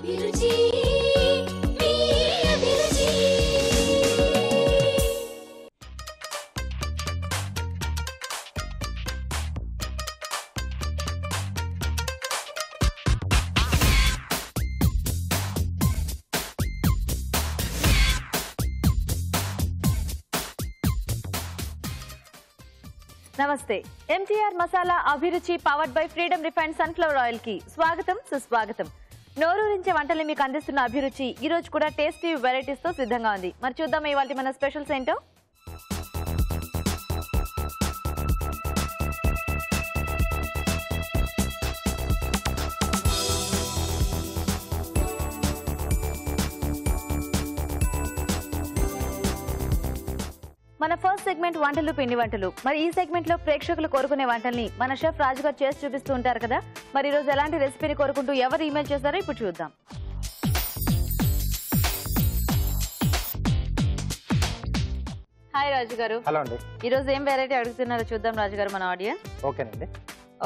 అభిరుచి మీ అభిరుచి. నమస్తే. MTR మసాలా అభిరుచి powered by freedom refined sunflower oil కి స్వాగతం, సుస్వాగతం. నోరూరించే వంటల్ని మీకు అందిస్తున్న అభిరుచి ఈ రోజు కూడా టేస్టీ వెరైటీస్ తో సిద్ధంగా ఉంది. మరి చూద్దాం ఇవాళ మన స్పెషల్స్ ఏంటో. మన ఫస్ట్ సెగ్మెంట్ వంటలు పిండి వంటలు. మరి ఈ సెగ్మెంట్ లో ప్రేక్షకులు కోరుకునే వంటల్ని మన షెఫ్ రాజు గారు చేసి చూపిస్తూ ఉంటారు కదా. మరి ఈ రోజు ఎలాంటి రెసిపీని కోరుకుంటూ ఎవరు ఈమెయిల్ చేశారో ఇప్పుడు చూద్దాం. హాయ్ రాజు గారు. హలో అండి. ఈ రోజు ఏం వెరైటీ అడుగుతున్నారో చూద్దాం రాజు గారు మన ఆడియన్స్. ఓకేనండి.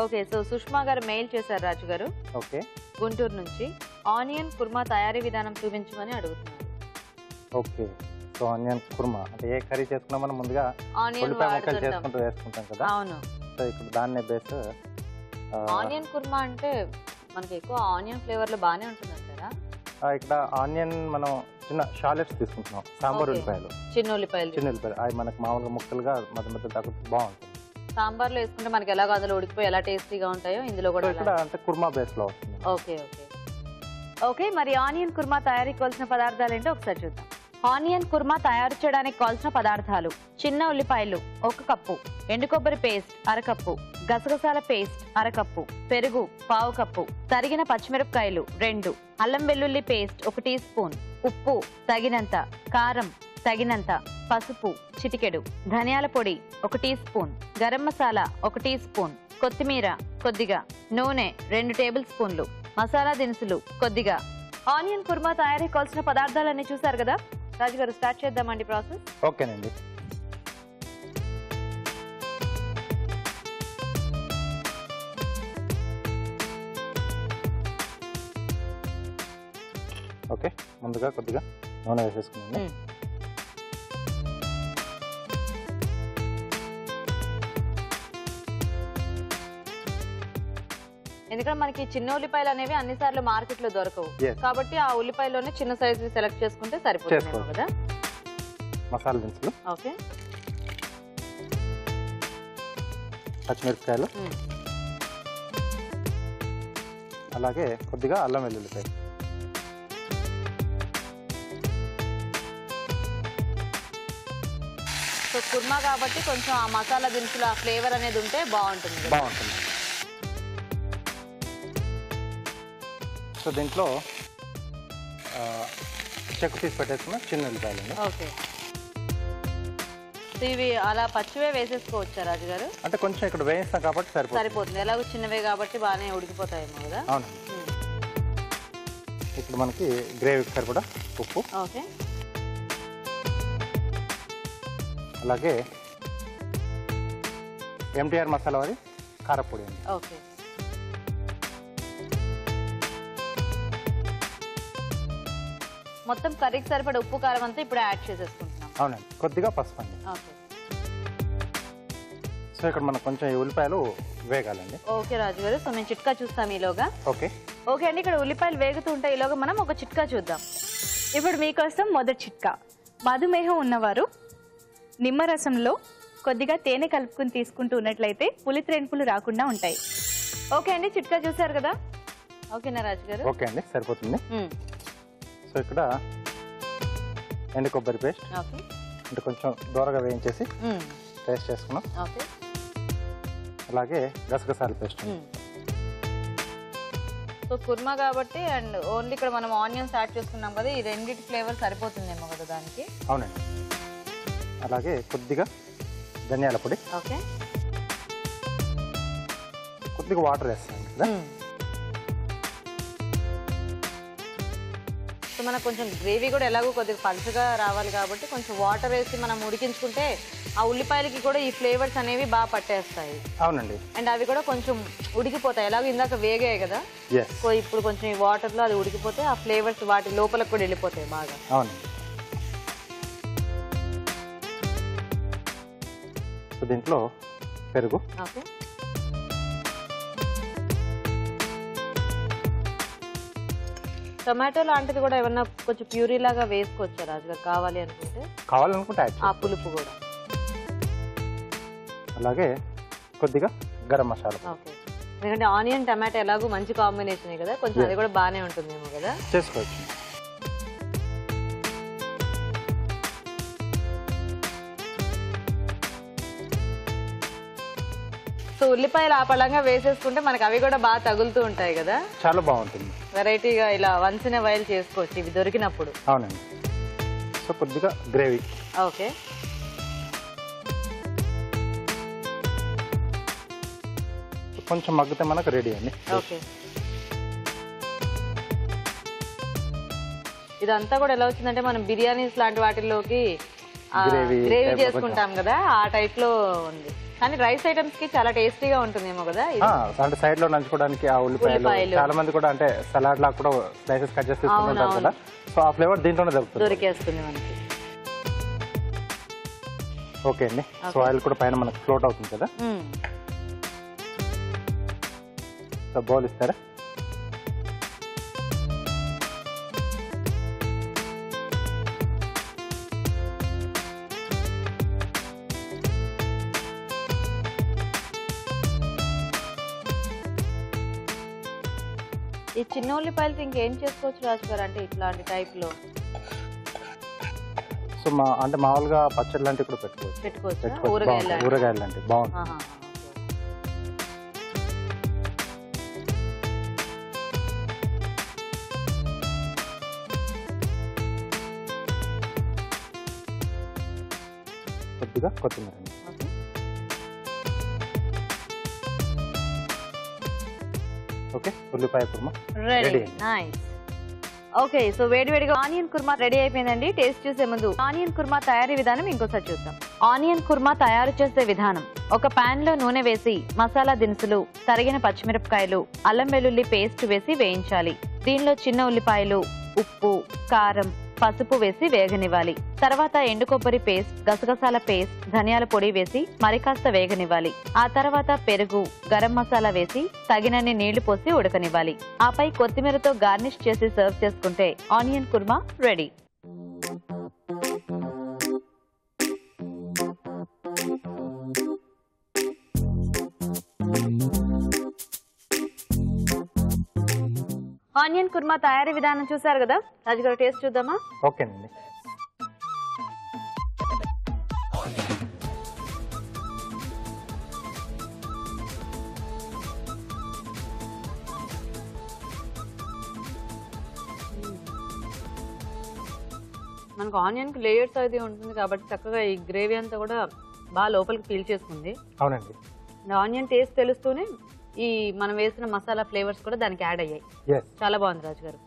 ఓకే, సో సుష్మా గారు మెయిల్ చేశారు రాజు గారు. ఓకే. గుంటూరు నుంచి ఆనియన్ కుర్మా తయారీ విధానం చూపించమని అడుగుతున్నారు. ఓకే, సో ఆనియన్ కుర్మా అంటే ఏ కర్రీ చేసుకున్నా మనం ముందుగా ఉల్లిపాయ ముక్కలు చేసుకుంటూ వేసుకుంటాం కదా. అవును. సో ఇప్పుడు దాన్నే బేస్ ఆనియన్ కుర్మా అంటే మనకి ఎక్కువ ఆనియన్ ఫ్లేవర్ లో బాగానే ఉంటుంది అంటారా? ఇక్కడ ఆనియన్ మనం చిన్న షాలెట్స్ తీసుకుంటున్నాం. సాంబార్ ఉల్లిపాయలు, చిన్న ఉల్లిపాయలు అవి మనకు మామూలుగా ముక్కలుగా మధ్య మధ్య తగ్గుతూ బాగుంటుంది. సాంబార్ లో వేసుకుంటే మనకి ఎలాగో అందులో ఉడికిపోయి ఎలా టేస్టీగా ఉంటాయో ఇందులో కూడా ఇక్కడ అంటే కుర్మా బేస్ లో వస్తుంది. Okay okay okay. మరి ఆనియన్ కుర్మా తయారీకి కావాల్సిన పదార్థాలు ఏంటో ఒకసారి చూద్దాం. ఆనియన్ కుర్మా తయారు చేయడానికి కావాల్సిన పదార్థాలు: చిన్న ఉల్లిపాయలు 1 కప్పు, ఎండు కొబ్బరి పేస్ట్ 1/2 కప్పు, గసగసాల పేస్ట్ 1/2 కప్పు, పెరుగు 1/2 కప్పు, తరిగిన పచ్చిమిరపకాయలు 2, అల్లం వెల్లుల్లి పేస్ట్ 1 టీ స్పూన్, ఉప్పు తగినంత, కారం తగినంత, పసుపు చిటికెడు, ధనియాల పొడి 1 teaspoon, garam masala 1 teaspoon, కొత్తిమీర కొద్దిగా, నూనె 2 టేబుల్ స్పూన్లు, మసాలా దినుసులు కొద్దిగా. ఆనియన్ కుర్మా తయారీకి కావాల్సిన పదార్థాలన్నీ చూసారు కదా. రాజు గారు స్టార్ట్ చేద్దామండి ప్రాసెస్. ఓకేనండి. ఓకే, ముందుగా కొద్దిగా నూనె వేసేసుకున్నాను. ఎందుకంటే మనకి చిన్న ఉల్లిపాయలు అనేవి అన్ని సార్లు మార్కెట్ లో దొరకవు కాబట్టి ఆ ఉల్లిపాయలోనే చిన్న సైజు సెలెక్ట్ చేసుకుంటే సరిపోతుంది కదా. మసాలా దినుసులు, ఓకే, పచ్చిమిరపకాయలు, అలాగే కొద్దిగా అల్లం వెల్లుల్లిపాయ. సో కుర్మా కాబట్టి కొంచెం ఆ మసాలా దినుసుల ఫ్లేవర్ అనేది ఉంటే బాగుంటుంది. సో దీంట్లో చెక్కు తీసి పెట్టేసుకున్న చిన్న ఉల్లిపాయలు. ఓకే, ఇవి అలా పచ్చివే వేసేసుకోవచ్చా రాజు గారు? అంటే కొంచెం ఇక్కడ వేయిస్తాం కాబట్టి సరిపోతుంది. ఎలాగో చిన్నవే కాబట్టి బాగానే ఉడికిపోతాయేమో కదా. అవును. ఇప్పుడు మనకి గ్రేవీకి సరిపడా ఉప్పు, ఓకే, అలాగే MTR మసాలా వారి కారపొడి అండి. ఓకే, మొత్తం కర్రీకి సరిపడా ఉప్పు కారం అంతా ఇప్పుడు యాడ్ చేసేసుకుంటున్నాం. అవునండి. కొద్దిగా పసుపు అండి. ఓకే, సో ఇక్కడ మనకు కొంచెం ఈ ఉల్లిపాయలు వేగాలండి. ఓకే రాజు గారు, సో మేము చిట్కా చూస్తాం ఈలోగా. ఓకే ఓకే అండి, ఇక్కడ ఉల్లిపాయలు వేగుతూ ఉంటాయి. ఈలోగా మనం ఒక చిట్కా చూద్దాం. ఇప్పుడు మీకోసం మొదటి చిట్కా. మధుమేహం ఉన్నవారు నిమ్మరసంలో కొద్దిగా తేనె కలుపుకుని తీసుకుంటూ ఉన్నట్లయితే పులిత్రేన్పులు రాకుండా ఉంటాయి. ఓకే అండి, చిట్కా చూసారు కదా. ఓకేనా రాజు గారు? ఓకే అండి, సరిపోతుంది. సో ఇక్కడ ఎండు కొబ్బరి పేస్ట్ అంటే కొంచెం దూరగా వేయించేసి పేస్ట్ చేసుకున్నాం. ఓకే, అలాగే గసగసాల పేస్ట్. సో కుర్మా కాబట్టి అండ్ ఓన్లీ ఇక్కడ మనం ఆనియన్స్ యాడ్ చేసుకున్నాం కదా, ఈ రెండింటి ఫ్లేవర్ సరిపోతుందేమో కదా దానికి. అవునండి. అలాగే కొద్దిగా ధనియాల పొడి, ఓకే, కొద్దిగా వాటర్ వేస్తాను కదా. సో మనకు కొంచెం గ్రేవీ కూడా ఎలాగో కొద్దిగా పలుచగా రావాలి కాబట్టి కొంచెం వాటర్ వేసి మనం ఉడికించుకుంటే ఆ ఉల్లిపాయలకి కూడా ఈ ఫ్లేవర్స్ అనేవి బాగా పట్టేస్తాయి. అవునండి. అండ్ అవి కూడా కొంచెం ఉడికిపోతాయి, ఎలాగో ఇందాక వేగాయి కదా, సో ఇప్పుడు కొంచెం ఈ వాటర్లో అది ఉడికిపోతే ఆ ఫ్లేవర్స్ వాటి లోపలికి కూడా వెళ్ళిపోతాయి బాగా. అవునండి. సో దీంట్లో పెరుగు, ఓకే, టొమాటో లాంటిది కూడా ఏమన్నా కొంచెం ప్యూరీ లాగా వేసుకోవచ్చా రాజుగారు కావాలనుకుంటే ఆ పులుపు కూడా. అలాగే కొద్దిగా గరం మసాలా. ఓకే, ఎందుకంటే ఆనియన్ టమాటో ఎలాగో మంచి కాంబినేషన్ కదా, కొంచెం అది కూడా బాగానే ఉంటుందేమో కదా, చేసుకోవచ్చు. సో ఉల్లిపాయలు ఆ పళంగా వేసేసుకుంటే మనకి అవి కూడా బాగా తగులుతూ ఉంటాయి కదా, చాలా బాగుంటుంది. వెరైటీగా ఇలా వన్స్ ఇన్ ఎ వైల్ చేసుకోవచ్చు ఇవి దొరికినప్పుడు. అవునండి. సో కొద్దిగా గ్రేవీ. ఓకే, కొంచెం మగ్గితే మనకు రెడీ అండి. ఓకే, ఇదంతా కూడా ఎలా వచ్చిందంటే మనం బిర్యానీస్ లాంటి వాటిల్లోకి గ్రేవీ చేసుకుంటాం కదా ఆ టైప్ లో ఉంది, కానీ రైస్ ఐటమ్స్ కి చాలా టేస్టీగా ఉంటుందేమో కదా. అంటే సైడ్ లో నంచుకోవడానికి ఆ ఉల్లిపాయలు చాలా మంది కూడా అంటే సలాడ్ లా కూడా స్లైసెస్ కట్ చేసి తీసుకుంటారు కదా, సో ఆ ఫ్లేవర్ దీంట్లోనే దొరికేస్తుంది మనకి. ఓకే అండి. సో ఆయిల్ కూడా పైన మనకు ఫ్లోట్ అవుతుంది కదా, సో బౌల్ ఇస్తారా? ఈ చిన్న ఉల్లిపాయలతో ఇంకేం చేసుకోవచ్చు రాజుగారు, అంటే ఇట్లాంటి టైప్ లో? సో అంటే మామూలుగా పచ్చడి లాంటివి కూడా పెట్టుకోవచ్చు. ఊరగాయలు లాంటివి బాగుంటుంది. కొద్దిగా కొత్తిమీర. ఓకే, ఉల్లిపాయ kurma ready. Nice. Okay, so వేడివేడిగా ఆనియన్ కుర్మా రెడీ అయిపోయిందండి. టేస్ట్ చూసే ముందు ఆనియన్ కుర్మా తయారీ విధానం ఇంకోసారి చూద్దాం. ఆనియన్ కుర్మా తయారు చేసే విధానం: ఒక పాన్ లో నూనె వేసి మసాలా దినుసులు, తరిగిన పచ్చిమిరపకాయలు, అల్లం వెల్లుల్లి పేస్ట్ వేసి వేయించాలి. దీనిలో చిన్న ఉల్లిపాయలు, ఉప్పు, కారం, పసుపు వేసి వేగనివ్వాలి. తర్వాత ఎండు కొబ్బరి పేస్ట్, గసగసాల పేస్ట్, ధనియాల పొడి వేసి మరి కాస్త వేగనివ్వాలి. ఆ తర్వాత పెరుగు, గరం మసాలా వేసి తగినన్ని నీళ్లు పోసి ఉడకనివ్వాలి. ఆపై కొత్తిమీరతో గార్నిష్ చేసి సర్వ్ చేసుకుంటే onion kurma ready. Onion kurma తయారీ విధానం చూసారు కదా రాజుగారు, టేస్ట్ చూద్దామా? ఓకేనండి. మనకు ఆనియన్ కి లేయర్స్ అది ఉంటుంది కాబట్టి చక్కగా ఈ గ్రేవీ అంతా కూడా బాగా లోపలికి పీల్ చేసుకుంది. అవునండి. ఆనియన్ టేస్ట్ తెలుస్తూనే ఈ మనం వేసిన మసాలా ఫ్లేవర్స్ కూడా దానికి యాడ్ అయ్యాయి. చాలా బాగుంది రాజుగారు,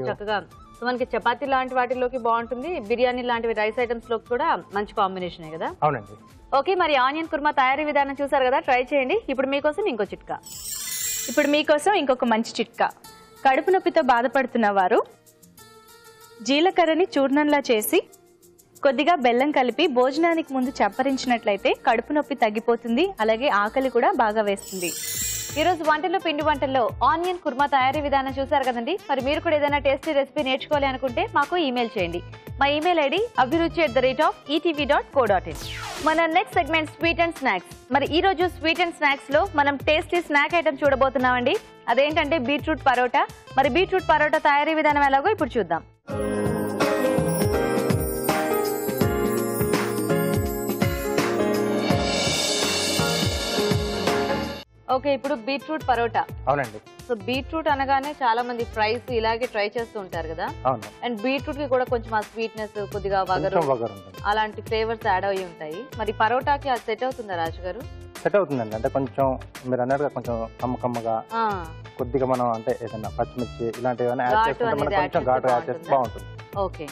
చక్కగా. సో మనకి చపాతీ లాంటి వాటిలోకి బాగుంటుంది, బిర్యానీ లాంటివి రైస్ ఐటమ్స్ లోకి కూడా మంచి కాంబినేషన్ కదా. అవునండి. ఓకే, మరి ఆనియన్ కుర్మా తయారీ విధానం చూసారు కదా, ట్రై చేయండి. ఇప్పుడు మీకోసం ఇంకొక మంచి చిట్కా. కడుపు నొప్పితో బాధపడుతున్న వారు జీలకర్రని చూర్ణంలా చేసి కొద్దిగా బెల్లం కలిపి భోజనానికి ముందు చప్పరించినట్లయితే కడుపు నొప్పి తగ్గిపోతుంది, అలాగే ఆకలి కూడా బాగా వేస్తుంది. ఈ రోజు వంటల్లో పిండి వంటల్లో ఆనియన్ కుర్మా తయారీ విధానం చూసారు కదండి. మరి మీరు కూడా ఏదైనా టేస్టీ రెసిపీ నేర్చుకోవాలి అనుకుంటే మాకు ఈమెయిల్ చేయండి. మా ఈమెయిల్ ఐడి abhiruchi@etv.co.in. మన next segment sweet and snacks. మరి ఈ రోజు స్వీట్ అండ్ స్నాక్స్ లో మనం టేస్టీ స్నాక్ ఐటమ్ చూడబోతున్నామండి. అదేంటంటే బీట్రూట్ పరోటా. మరి బీట్రూట్ పరోటా తయారీ విధానం ఎలాగో ఇప్పుడు చూద్దాం. ఓకే, ఇప్పుడు బీట్రూట్ పరోటా. అవునండి. సో బీట్రూట్ అనగానే చాలా మంది ఫ్రైస్ ఇలాగే ట్రై చేస్తూ ఉంటారు కదా. అవును. అండ్ బీట్రూట్ కి కూడా కొంచెం ఆ స్వీట్నెస్, కొద్దిగా వగరు అలాంటి ఫ్లేవర్స్ యాడ్ అయ్యి ఉంటాయి. మరి పరోటాకి అది సెట్ అవుతుందా రాజు గారు? సెట్ అవుతుందండి. అంటే కొంచెం మీరు అన్నట్టుగా కొంచెం కమ్మగా కొద్దిగా మనం అంటే ఏదైనా పచ్చిమిర్చి ఇలాంటివి యాడ్ చేసుకుంటే మనకు కొంచెం ఘాటు యాడ్ చేస్తే బాగుంటుంది. ఓకే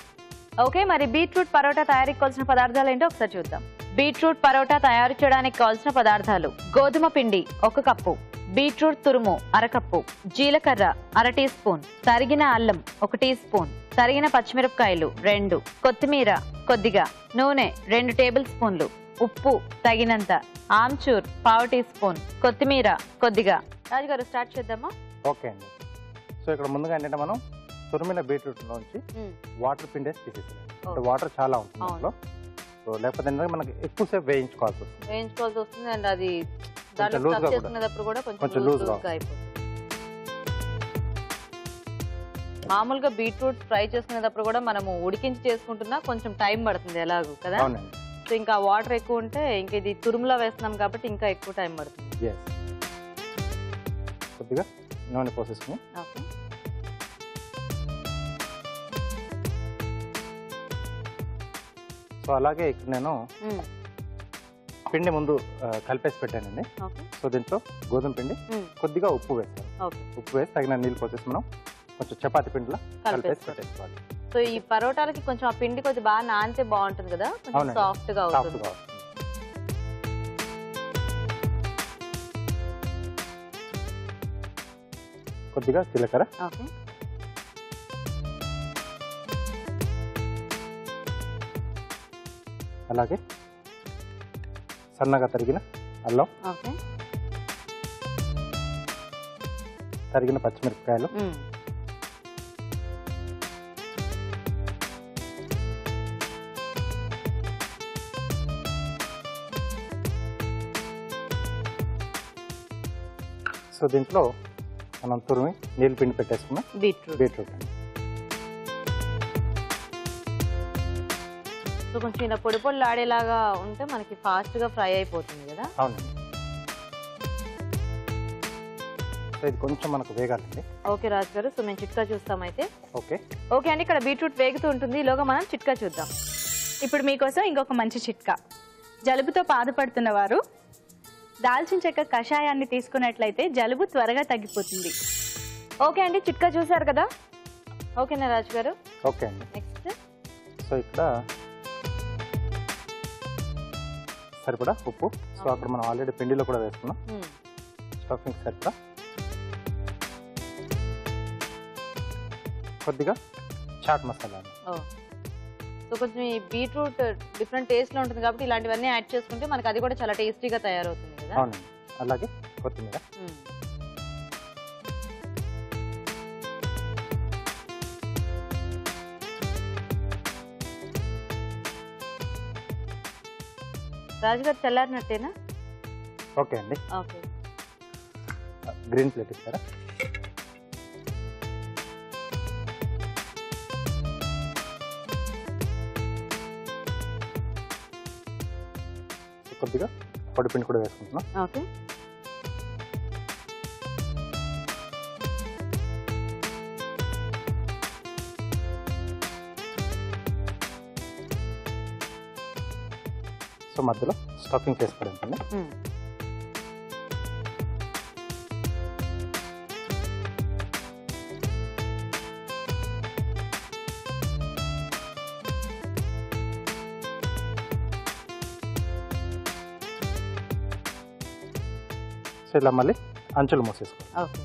ఓకే, మరి బీట్రూట్ పరోటా తయారీకి కావాల్సిన పదార్థాలు ఏంటో ఒకసారి చూద్దాం. బీట్రూట్ పరోటా తయారు చేయడానికి కావాల్సిన పదార్థాలు: గోధుమ పిండి 1 కప్పు, బీట్రూట్ తురుము 1/2 కప్పు, జీలకర్ర 1/2 టీ స్పూన్, తరిగిన అల్లం 1 టీ స్పూన్, తరిగిన పచ్చిమిరపకాయలు 2, కొత్తిమీర కొద్దిగా, నూనె 2 టేబుల్ స్పూన్లు, ఉప్పు తగినంత, ఆమ్చూర్ 1/2 టీ స్పూన్, కొత్తిమీర కొద్దిగా. రాజుగారు స్టార్ట్ చేద్దామా? ఓకే అండి. సో ఇక్కడ ముందుగా ఏంటంటే మనం తురిమిన బీట్రూట్ నుంచి వాటర్ పిండేసి తీసేసాం. అంటే వాటర్ చాలా ఉంటుంది అందులో. సో లేకపోతే ఏంటంటే మనకి ఎక్కువసేపు వేయించుకోవాల్సి వస్తుంది అండ్ అది దాంట్లో స్టఫ్ చేసుకునేటప్పుడు కూడా కొంచెం లూజ్గా అయిపోతుంది. మామూలుగా బీట్రూట్ ఫ్రై చేసుకునేటప్పుడు కూడా మనము ఉడికించి చేసుకుంటున్నా కొంచెం టైం పడుతుంది ఎలాగూ కదా. సో ఇంకా వాటర్ ఎక్కువ ఉంటే ఇంకా ఇది తురుములో వేస్తున్నాం కాబట్టి ఇంకా ఎక్కువ టైం పడుతుంది. కొద్దిగా నూనె పోసేసుకుని సో అలాగే ఇక్కడ నేను పిండి ముందు కలిపేసి పెట్టానండి. సో దీంట్లో గోధుమ పిండి కొద్దిగా ఉప్పు వేస్తాను. ఉప్పు వేసి తగిన నీళ్ళు పోసేసి మనం కొంచెం చపాతీ పిండిలా కలిపేసి పెట్టేసుకోవాలి. సో ఈ పరోటాలకి కొంచెం ఆ పిండి కొంచెం బాగా నానితే బాగుంటుంది కదా, కొంచెం సాఫ్ట్ గా అవుతుంది. కొద్దిగా జీలకర్ర, అలాగే సన్నగా తరిగిన అల్లం, తరిగిన పచ్చిమిరపకాయలు, సో దీంట్లో మనం తురిమి నీళ్ళు పిండి పెట్టేసుకున్నాం బీట్రూట్ అండి. సో కొంచెం ఇలా పొడి పొడి ఆడేలాగా ఉంటే మనకి ఫాస్ట్ గా ఫ్రై అయిపోతుంది కదా. అవునండి. సో ఇది కొంచెం మనకు వేగాలండి. ఓకే రాజు గారు, సో మేము చిట్కా చూస్తాం అయితే. ఓకే ఓకే అండి, ఇక్కడ బీట్రూట్ వేగుతూ ఉంటుంది, ఈలోగా మనం చిట్కా చూద్దాం. ఇప్పుడు మీకోసం ఇంకొక మంచి చిట్కా. జలుబుతో బాధపడుతున్న వారు దాల్చిన చెక్క కషాయాన్ని తీసుకున్నట్లయితే జలుబు త్వరగా తగ్గిపోతుంది. ఓకే అండి, చిట్కా చూసారు కదా. ఓకేనా రాజు గారు? ఓకే అండి. నెక్స్ట్ సో ఇక్కడ సరిపడా ఉప్పు. సో అక్కడ మనం ఆల్రెడీ పిండిలో కూడా వేసుకున్నాం. స్టఫింగ్ సరిపడా కొద్దిగా చాట్ మసాలా. సో కొంచెం ఈ బీట్రూట్ డిఫరెంట్ టేస్ట్ లో ఉంటుంది కాబట్టి ఇలాంటివన్నీ యాడ్ చేసుకుంటే మనకి అది కూడా చాలా టేస్టీగా తయారవుతుంది కదా. అవునండి. అలాగే కొత్తిమీర, రాజుగారు చల్లారినట్టేనా? ఓకే అండి. ఓకే, గ్రీన్ ప్లేట్ ఇస్తారా? కొద్దిగా పొడిపిండి కూడా వేసుకుంటున్నాం. ఓకే, సో మధ్యలో స్టఫింగ్ చేసుకోవడానికి సో ఇలా మళ్ళీ అంచులు మూసేసుకోవాలి. ఓకే.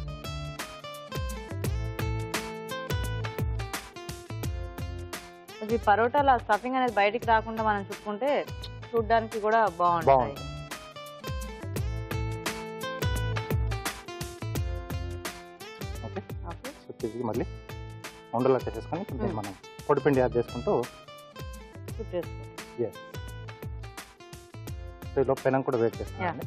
ఈ పరోటాల స్టఫింగ్ అనేది బయటికి రాకుండా మనం చుట్టుకుంటే చూడడానికి కూడా బాగుంటుంది. Okay okay. సో తిరిగి మళ్ళీ ఉండలా చేసేసుకొని మనం పొడిపిండి యాడ్ చేసుకుంటూ సో ఇలా పెనం కూడా వేట్ చేస్తామండి.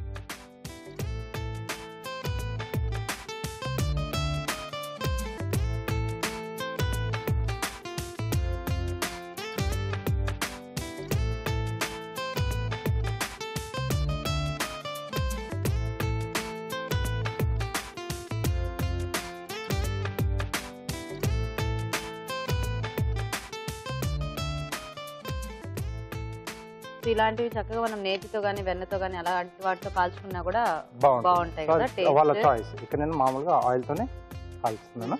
ఇలాంటివి చక్కగా మనం నేతితో కానీ వెన్నతో కానీ అలాంటి వాటితో కాల్చుకున్నా కూడా బాగుంటాయి కదా బాగుంటుంది వాళ్ళ టేస్ట్. చాయిస్. ఇక్కడ నేను మామూలుగా ఆయిల్తోనే కాల్చుతున్నాను.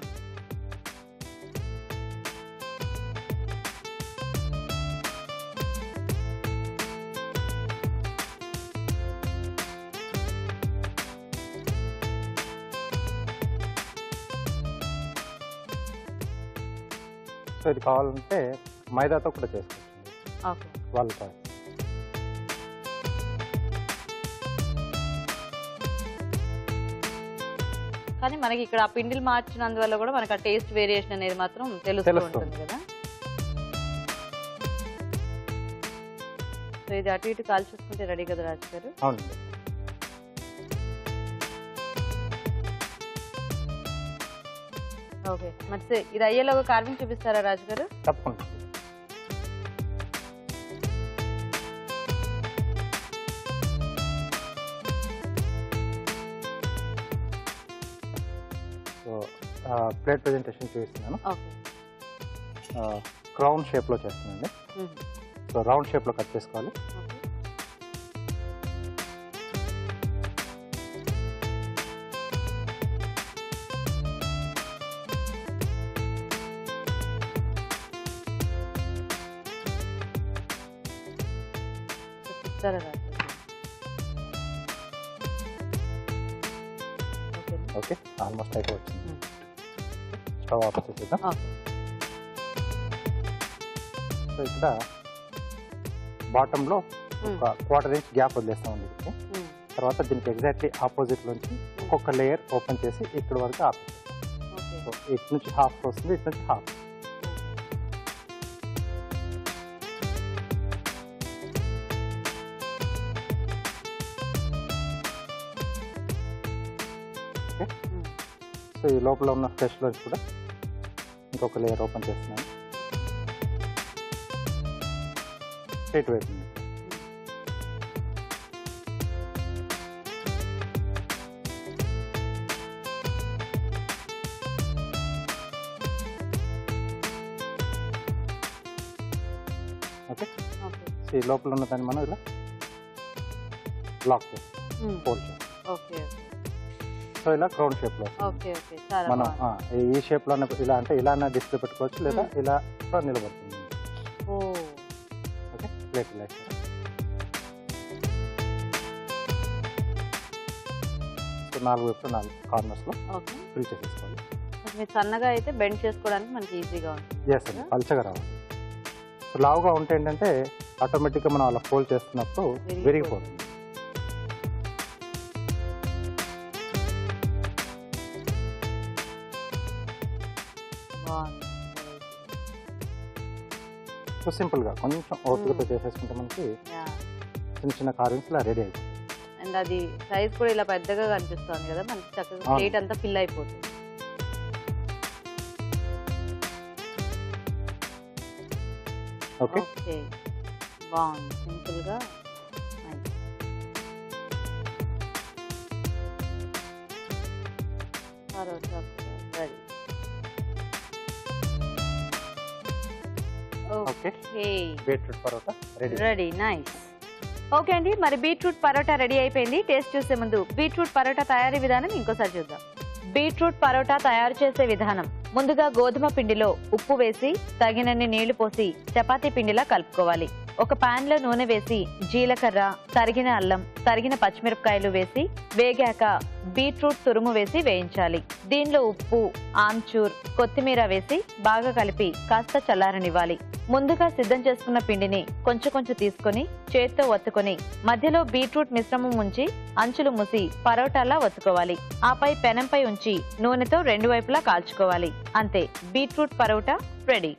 సో ఇది కావాలంటే మైదాతో కూడా చేసుకోవచ్చు, ఓకే వాళ్ళ చాయిస్. కానీ మనకి ఇక్కడ ఆ పిండిలు మార్చినందువల్ల కూడా మనకి ఆ టేస్ట్ వేరియేషన్ అనేది మాత్రం తెలుస్తూ తెలుస్తుంది. ఉంటుంది కదా. సో ఇది అటు ఇటు కాల్చేసుకుంటే రెడీ కదా రాజు గారు. అవునండి. ఓకే మరి ఇది అయ్యేలాగా కార్వింగ్ చూపిస్తారా రాజు గారు? తప్పకుండా. సో ప్లేట్ ప్రెజెంటేషన్ చూపిస్తున్నాను. ఓకే క్రౌన్ షేప్లో చేస్తున్నానండి. సో రౌండ్ షేప్లో కట్ చేసుకోవాలి. సరే రాజు గారు. ఓకే ఆల్మోస్ట్ అయిపోయింది. స్టవ్ ఆఫ్ చేసేద్దాం. ఓకే సో ఇక్కడ బాటంలో ఒక 1/4 ఇంచ్ గ్యాప్ వదిలేస్తామండి. దీనికి తర్వాత దీనికి ఎగ్జాక్ట్లీ ఆపోజిట్లోంచి ఒక్కొక్క లేయర్ ఓపెన్ చేసి ఇక్కడ వరకు ఆపేస్తాం. ఓకే సో ఇటు నుంచి హాఫ్ వస్తుంది, ఇటు నుంచి హాఫ్. ఓకే సో ఈ లోపల ఉన్న ఫ్రెష్లోంచి కూడా ఇంకొక లేయర్ ఓపెన్ చేస్తున్నాను. స్ట్రైట్ వైపు నుంచి. ఓకే ఓకే సో ఈ లోపల ఉన్న దాన్ని మనం ఇలా లాక్ చేస్తాం, ఫోల్డ్ చేస్తాం. ఓకే సో ఇలా క్రౌన్ షేప్లో ఓకే ఓకే చాలా మనం బాగుంది. ఈ షేప్లోనే ఇలా అంటే ఇలానే డిస్ప్లే పెట్టుకోవచ్చు, లేదా ఇలా కూడా నిలబడుతుంది. ఓ ఓకే ప్లేట్ ఇలా ఇస్తాం. సో 4 వైపులో 4 కార్నర్స్లో ఓకే ఫిల్ చేసేసుకోవాలి. మీరు సన్నగా అయితే బెండ్ చేసుకోవడానికి మనకి ఈజీగా ఉంటుంది. ఎస్ అండి, పల్చగా రావాలి. సో లావుగా ఉంటే ఏంటంటే ఆటోమేటిక్గా మనం అలా ఫోల్డ్ చేస్తున్నప్పుడు విరిగిపోతుంది. బాగుంది. సో సింపుల్గా కొంచెం ఓపికతో చేసేసుకుంటే మనకి చిన్న చిన్న కార్వింగ్స్ ఇలా రెడీ అయిపోతుంది. అండ్ అది సైజ్ కూడా ఇలా పెద్దగా కనిపిస్తుంది కదా, మనకి చక్కగా ప్లేట్ అంతా ఫిల్ అయిపోతుంది. ఓకే ఓకే బాగుంది సింపుల్ గా. Parotta ready. Okay okay beetroot parotta ready. Ready nice. Okay అండి, మరి బీట్రూట్ పరోటా రెడీ అయిపోయింది. టేస్ట్ చూసే ముందు బీట్రూట్ పరోటా తయారీ విధానం ఇంకోసారి చూద్దాం. బీట్రూట్ పరోటా తయారు చేసే విధానం: ముందుగా గోధుమ పిండిలో ఉప్పు వేసి తగినన్ని నీళ్లు పోసి చపాతీ పిండిలా కలుపుకోవాలి. ఒక పాన్ లో నూనె వేసి జీలకర్ర, తరిగిన అల్లం, తరిగిన పచ్చిమిరపకాయలు వేసి వేగాక బీట్రూట్ తురుము వేసి వేయించాలి. దీనిలో ఉప్పు, ఆమ్చూర్, కొత్తిమీర వేసి బాగా కలిపి కాస్త చల్లారనివ్వాలి. ముందుగా సిద్ధం చేసుకున్న పిండిని కొంచెం కొంచెం తీసుకొని చేత్తో ఒత్తుకొని మధ్యలో బీట్రూట్ మిశ్రమం ఉంచి అంచులు మూసి పరోటాలా ఒత్తుకోవాలి. ఆపై పెనంపై ఉంచి నూనెతో 2 వైపులా కాల్చుకోవాలి. అంతే, బీట్రూట్ పరోటా రెడీ.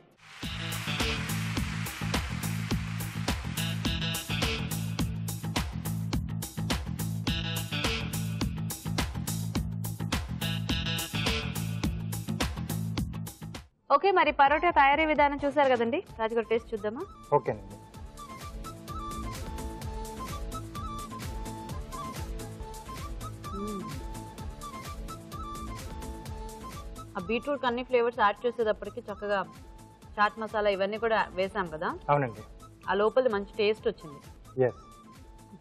ఓకే, మరి పరోటా తయారీ విధానం చూసారు కదండి, రాజుగారు టేస్ట్ చూద్దామా? ఓకేనండి. ఆ బీట్రూట్ అన్ని ఫ్లేవర్స్ యాడ్ చేసేటప్పటికి చక్కగా చాట్ మసాలా ఇవన్నీ కూడా వేసాం కదా, అవునండి. ఆ లోపల మంచి టేస్ట్ వచ్చింది. ఎస్,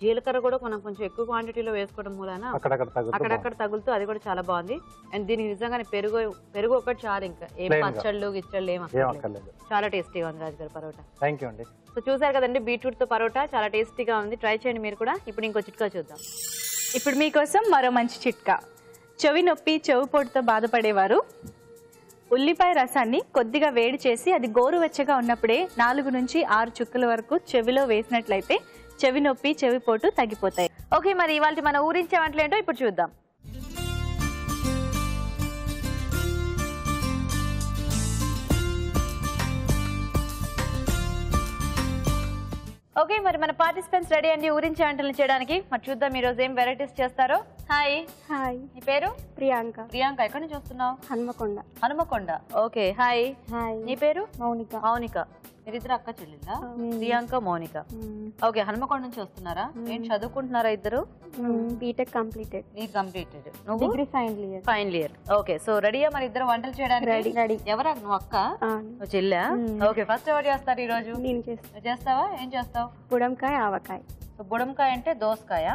జీలకర్ర కూడా మనం కొంచెం ఎక్కువ క్వాంటిటీలో వేసుకోవడం మూలాన అక్కడక్కడ తగులుతూ అది కూడా చాలా బాగుంది. అండ్ దీనికి నిజంగానే పెరుగు ఒకటి చాలు, ఇంకా ఏం పచ్చళ్ళు గిచ్చళ్ళు ఏం అక్కర్లేదు. చాలా టేస్టీగా ఉంది రాజు గారు పరోటా. థ్యాంక్ యూ అండి. సో చూసారు కదండి, బీట్రూట్ తో పరోటా చాలా టేస్టీగా ఉంది. ట్రై చేయండి మీరు కూడా. ఇప్పుడు ఇంకో చిట్కా చూద్దాం. ఇప్పుడు మీకోసం మరో మంచి చిట్కా. చెవి నొప్పి, చెవిపోటుతో బాధపడేవారు ఉల్లిపాయ రసాన్ని కొద్దిగా వేడి చేసి అది గోరువెచ్చగా ఉన్నప్పుడే 4 నుంచి 6 చుక్కల వరకు చెవిలో వేసినట్లయితే చెవి నొప్పి, చెవిపోటు తగ్గిపోతాయి. ఓకే, మరి ఇవాళ మన ఊరించే వంటలు ఏంటో ఇప్పుడు చూద్దాం. ఓకే, మరి మన పార్టిసిపెంట్స్ రెడీ అండి ఊరించే వంటలు చేయడానికి. మరి చూద్దాం ఈ రోజు ఏం వెరైటీస్ చేస్తారో. హాయ్. హాయ్, నీ పేరు? ప్రియాంక. ప్రియాంక, ఎక్కడి నుంచి వస్తున్నావు? Hanmakonda. Hanumakonda. Okay, hi. Hi. నీ పేరు? మౌనిక. మౌనిక. మీరిద్దరు అక్క చెల్లెళ్ళా? ప్రియాంక, మౌనిక. ఓకే, హనుమకొండ నుంచి వస్తున్నారా? ఏం చదువుకుంటున్నారా ఇద్దరు? BTech completed. నీ కంప్లీటెడ్. నువ్వు? Degree final year. Final year. Okay, so రెడీయా మరి ఇద్దరు వంటలు చేయడానికి? రెడీ. ఎవరా? నువ్వు అక్క? చెల్లా? ఓకే, ఫస్ట్ ఎవరు చేస్తారు ఈ రోజు? నేను చేస్తాను. నువ్వు చేస్తావా? ఏం చేస్తావు? బుడంకాయ, ఆవకాయ. సో బుడంకాయ అంటే దోసకాయ?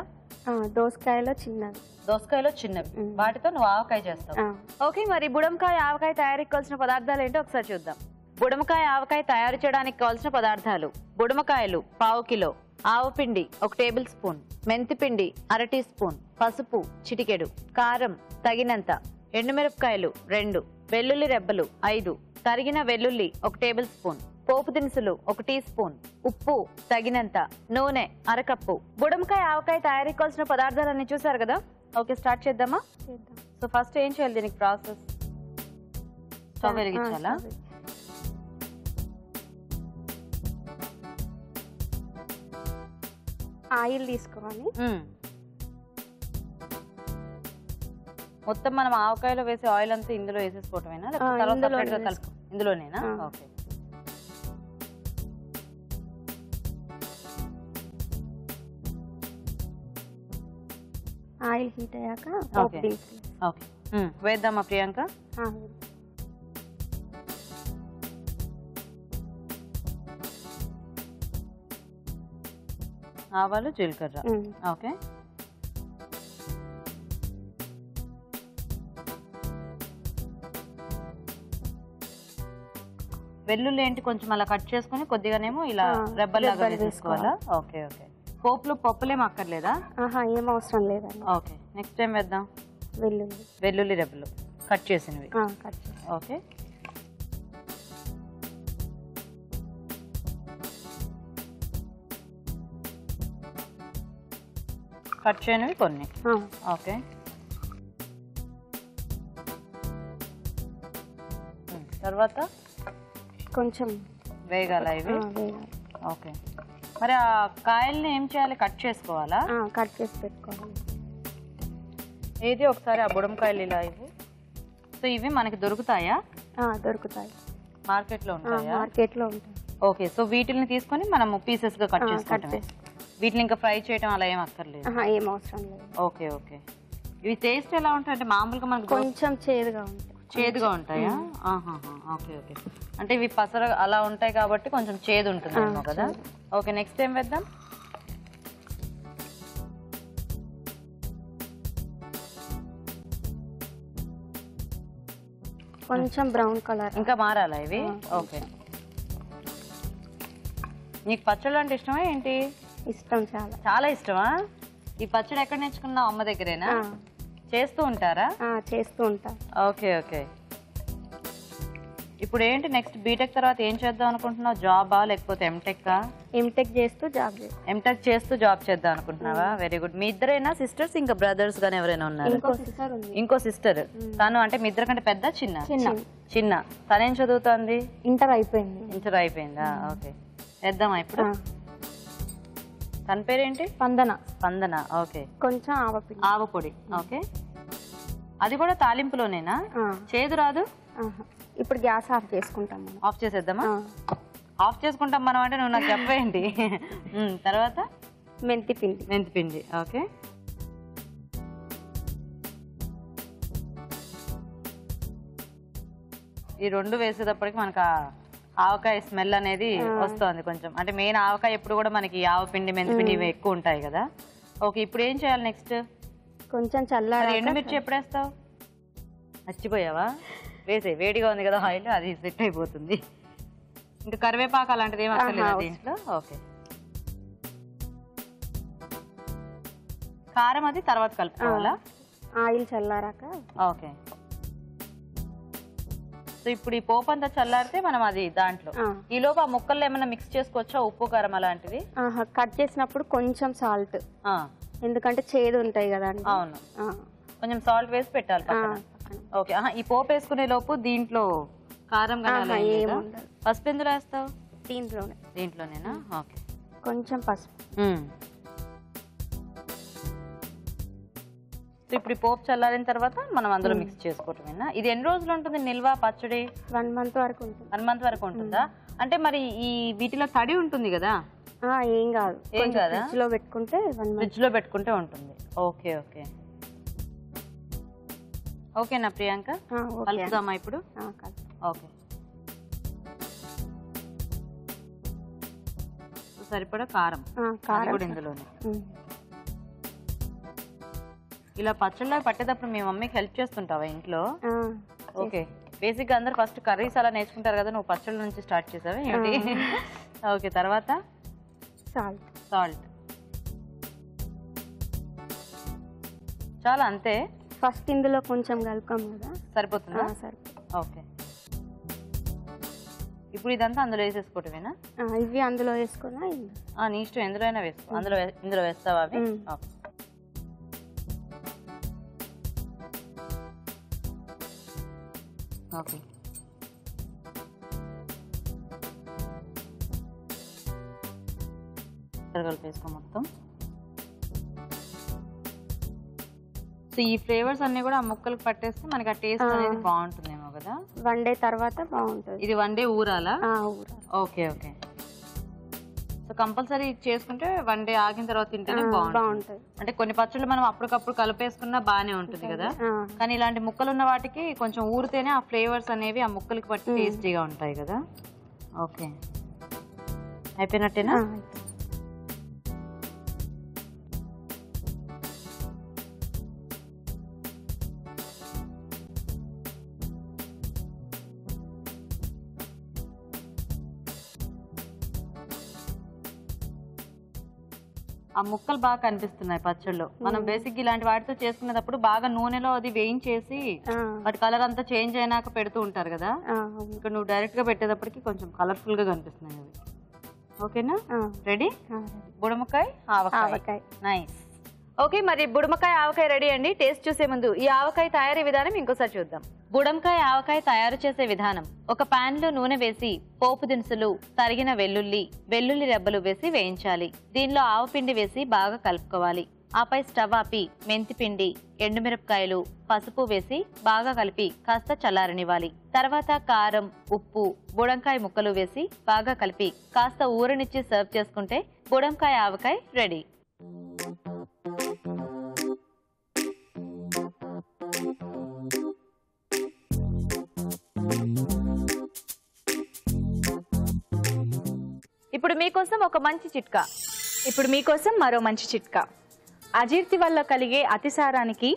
దోసకాయలో చిన్నది. దోసకాయలో చిన్నవి, వాటితో నువ్వు ఆవకాయ చేస్తావు. ఓకే, మరి బుడంకాయ ఆవకాయ తయారీకి కావాల్సిన పదార్థాలు ఏంటో ఒకసారి చూద్దాం. బుడమకాయ ఆవకాయ తయారు చేయడానికి కావాల్సిన పదార్థాలు: బుడమకాయలు 1/4 కిలో, ఆవపిండి 1 టేబుల్ స్పూన్, మెంతిపిండి 1/2 టీ స్పూన్, పసుపు చిటికెడు, కారం తగినంత, ఎండుమిరపకాయలు 2, వెల్లుల్లి రెబ్బలు 5, తరిగిన వెల్లుల్లి 1 టేబుల్ స్పూన్, పోపు దినుసులు 1 టీ స్పూన్, ఉప్పు తగినంత, నూనె 1/2 కప్పు. బుడమకాయ ఆవకాయ తయారీకి కావాల్సిన పదార్థాలన్నీ చూసారు కదా. ఓకే, స్టార్ట్ చేద్దామా? సో ఫస్ట్ ఏం చేయాలి దీనికి ప్రాసెస్? స్టవ్ వెలిగించాలా? ఆయిల్ తీసుకోవాలి. మొత్తం మనం ఆవకాయలో వేసే ఆయిల్ అంతా ఇందులో వేసేసుకోవటమేనా? ఇందులోనేనా? ఓకే. ఆయిల్ హీట్ అయ్యాక ఓకే వేద్దామా ప్రియాంక? ఆవాలు, జీలకర్ర. ఓకే, వెల్లుల్లి ఏంటి కొంచెం అలా కట్ చేసుకుని కొద్దిగానేమో ఇలా రెబ్బలాగా వేసేసుకోవాలా? Okay okay. పప్పులేం అక్కర్లేదా? ఏం అవసరం లేదండి. ఓకే, నెక్స్ట్ టైం వేద్దాం. వెల్లుల్లి రెబ్బలు కట్ చేసినవి. ఓకే, కట్ చేయనివి కొన్ని. ఓకే, తర్వాత కొంచెం వేగాల ఇవి? ఓకే, మరి ఆ కాయల్ని ఏం చేయాలి? కట్ చేసుకోవాలా? కట్ చేసి పెట్టుకోవాలి. ఏది ఒకసారి ఆ బుడంకాయలు ఇలా ఇవి. సో ఇవి మనకి దొరుకుతాయా? దొరుకుతాయి, మార్కెట్లో ఉంటాయా? మార్కెట్లో ఉంటాయి. ఓకే, సో వీటిని తీసుకొని మనము పీసెస్ గా కట్ చేసుకోవటమే. వీటిని ఇంకా ఫ్రై చేయడం అలా ఏం అక్కర్లేదు? ఏం అవసరం లేదు. Okay okay. ఇవి టేస్ట్ ఎలా ఉంటాయి? అంటే మామూలుగా మనకు కొంచెం చేదుగా ఉంటాయి. చేదుగా ఉంటాయా? Okay okay. అంటే ఇవి పసర అలా ఉంటాయి కాబట్టి కొంచెం చేదు ఉంటుందేమో కదా. ఓకే, నెక్స్ట్ ఏం వేద్దాం? కొంచెం బ్రౌన్ కలర్. ఇంకా మారాలా ఇవి? ఓకే. నీకు పచ్చళ్ళు అంటే ఇష్టమా ఏంటి? ఇష్టం, చాలా. చాలా ఇష్టమా? ఈ పచ్చడి ఎక్కడ నేర్చుకున్నావు? అమ్మ దగ్గరేనా? చేస్తూ ఉంటారా? చేస్తూ ఉంటా. Okay okay. ఇప్పుడు ఏంటి నెక్స్ట్? బీటెక్ తర్వాత ఏం చేద్దాం అనుకుంటున్నావు? జాబా లేకపోతే ఎంటెక్కా? ఎంటెక్ చేస్తూ జాబ్. ఎంటెక్ చేస్తూ జాబ్ చేద్దాం అనుకుంటున్నావా? Very good. మీ ఇద్దరైనా సిస్టర్స్ ఇంకా బ్రదర్స్ గానీ ఎవరైనా ఉన్నారు? ఇంకో సిస్టర్. తను అంటే మీ ఇద్దరు కంటే పెద్ద చిన్న? తనేం చదువుతోంది? ఇంటర్ అయిపోయింది. ఇంటర్ అయిపోయిందా? ఓకే, వేద్దామా ఇప్పుడు? తన పేరేంటి? స్పందన. ఓకే, కొంచెం ఆవపొడి. ఓకే, అది కూడా తాలింపులోనేనా? చేదు రాదు? ఇప్పుడు గ్యాస్ ఆఫ్ చేసుకుంటాం. ఆఫ్ చేసేద్దామా? ఆఫ్ చేసుకుంటాం మనం అంటే నువ్వు నాకు చెప్పేయండి. తర్వాత మెంతిపిండి. ఓకే, ఈ రెండు వేసేటప్పటికి మనకు ఆవకాయ స్మెల్ అనేది వస్తుంది కొంచెం. అంటే మెయిన్ ఆవకాయ ఎప్పుడు కూడా మనకి ఆవపిండి మెంతిపిండి ఇవి ఎక్కువ ఉంటాయి కదా. ఓకే, ఇప్పుడు ఏం చేయాలి నెక్స్ట్? కొంచెం చల్లారి ఎండుమిర్చి ఎప్పుడు వేస్తావు? మర్చిపోయావా? వేసే, వేడిగా ఉంది కదా ఆయిల్, అది సెట్ అయిపోతుంది. ఇంకా కరివేపాకు అలాంటిది ఏం అక్కర్లేదు దీంట్లో. ఓకే, కారం అది తర్వాత కలుపుకోవాలా? ఆయిల్ చల్లారాక. ఓకే, సో ఇప్పుడు ఈ పోపు అంతా చల్లారితే మనం అది దాంట్లో ఈ లోపు ఆ ముక్కల్లో ఏమైనా మిక్స్ చేసుకోవచ్చా? ఉప్పు కారం అలాంటివి? కట్ చేసినప్పుడు కొంచెం సాల్ట్, ఎందుకంటే చేదు ఉంటాయి కదా. అవును, కొంచెం సాల్ట్ వేసి పెట్టాలి పక్కన. ఓకే, ఈ పోపు వేసుకునే లోపు దీంట్లో కారం పసుపు ఎందులో వేస్తావు? దీంట్లోనేనా? ఓకే, కొంచెం పసుపు. ఇప్పుడు ఈ పోపు చల్లారిన తర్వాత మనం అందులో మిక్స్ చేసుకోవటమేనా? ఇది ఎన్ని రోజులు ఉంటుంది నిల్వ పచ్చడి? 1 month వరకు ఉంటుంది. 1 month వరకు ఉంటుందా? అంటే మరి ఈ వీటిలో తడి ఉంటుంది కదా? ఏం కాదు, ఏం కాదా? ఫ్రిడ్జ్ లో పెట్టుకుంటే ఫ్రిడ్జ్ లో పెట్టుకుంటే ఉంటుంది. ఓకే ఓకే ఓకేనా ప్రియాంక? కలుపుదామా ఇప్పుడు? ఓకే, సరిపడా కారం కూడా ఇందులోనే. ఇలా పచ్చళ్ళ పట్టేటప్పుడు మీ మమ్మీకి హెల్ప్ చేస్తుంటావా ఇంట్లో? ఓకే, బేసిక్ గా అందరు ఫస్ట్ కర్రీస్ అలా నేర్చుకుంటారు కదా, నువ్వు పచ్చళ్ళ నుంచి స్టార్ట్ చేసావా ఏంటి? ఓకే, తర్వాత సాల్ట్ చాలా అంతే. ఫస్ట్ ఇందులో కొంచెం కలుపుతాం కదా, సరిపోతుందా? ఓకే, ఇప్పుడు ఇదంతా అందులో వేసేసుకోవటమేనా? ఇవి అందులో వేసుకున్నా నీ ఇష్టం, ఎందులో అయినా వేసుకో. ఇందులో వేస్తావా అవి? ఓకే, కలిపేసుకో మొత్తం. సో ఈ ఫ్లేవర్స్ అన్ని కూడా ఆ ముక్కలకు పట్టేస్తే మనకి ఆ టేస్ట్ అనేది బాగుంటుందేమో కదా. 1 day తర్వాత బాగుంటుంది. ఇది 1 day ఊరాలా? ఓకే ఓకే, సో కంపల్సరీ చేసుకుంటే 1 day ఆగిన తర్వాత తింటేనే బాగుంటుంది. అంటే కొన్ని పచ్చళ్ళు మనం అప్పటికప్పుడు కలిపేసుకున్నా బాగానే ఉంటుంది కదా, కానీ ఇలాంటి ముక్కలు ఉన్న వాటికి కొంచెం ఊరితేనే ఆ ఫ్లేవర్స్ అనేవి ఆ ముక్కలకి పట్టి టేస్టీగా ఉంటాయి కదా. ఓకే, అయిపోయినట్టేనా? ఆ ముక్కలు బాగా కనిపిస్తున్నాయి పచ్చళ్ళు. మనం బేసిక్ ఇలాంటి వాటితో చేసుకునేటప్పుడు బాగా నూనెలో అది వేయించేసి వాటి కలర్ అంతా చేంజ్ అయినాక పెడుతూ ఉంటారు కదా. ఇక్కడ నువ్వు డైరెక్ట్ గా పెట్టేటప్పటికి కొంచెం కలర్ఫుల్ గా కనిపిస్తున్నాయి అవి. ఓకేనా? రెడీ? బుడమకాయ ఆవకాయ. నైస్. ఓకే, మరి బుడమకాయ ఆవకాయ రెడీ అండి. టేస్ట్ చూసే ముందు ఈ ఆవకాయ తయారీ విధానం ఇంకోసారి చూద్దాం. బుడంకాయ ఆవకాయ తయారు చేసే విధానం: ఒక పాన్ లో నూనె వేసి పోపు దినుసులు, తరిగిన వెల్లుల్లి రెబ్బలు వేసి వేయించాలి. దీనిలో ఆవపిండి వేసి బాగా కలుపుకోవాలి. ఆపై స్టవ్ ఆపి మెంతిపిండి, ఎండుమిరపకాయలు, పసుపు వేసి బాగా కలిపి కాస్త చల్లారనివ్వాలి. తర్వాత కారం, ఉప్పు, బుడంకాయ ముక్కలు వేసి బాగా కలిపి కాస్త ఊరనిచ్చి సర్వ్ చేసుకుంటే బుడంకాయ ఆవకాయ రెడీ. ఇప్పుడు మీకోసం ఒక మంచి చిట్కా. ఇప్పుడు మీకోసం మరో మంచి చిట్కా. అజీర్తి వల్ల కలిగే అతిసారానికి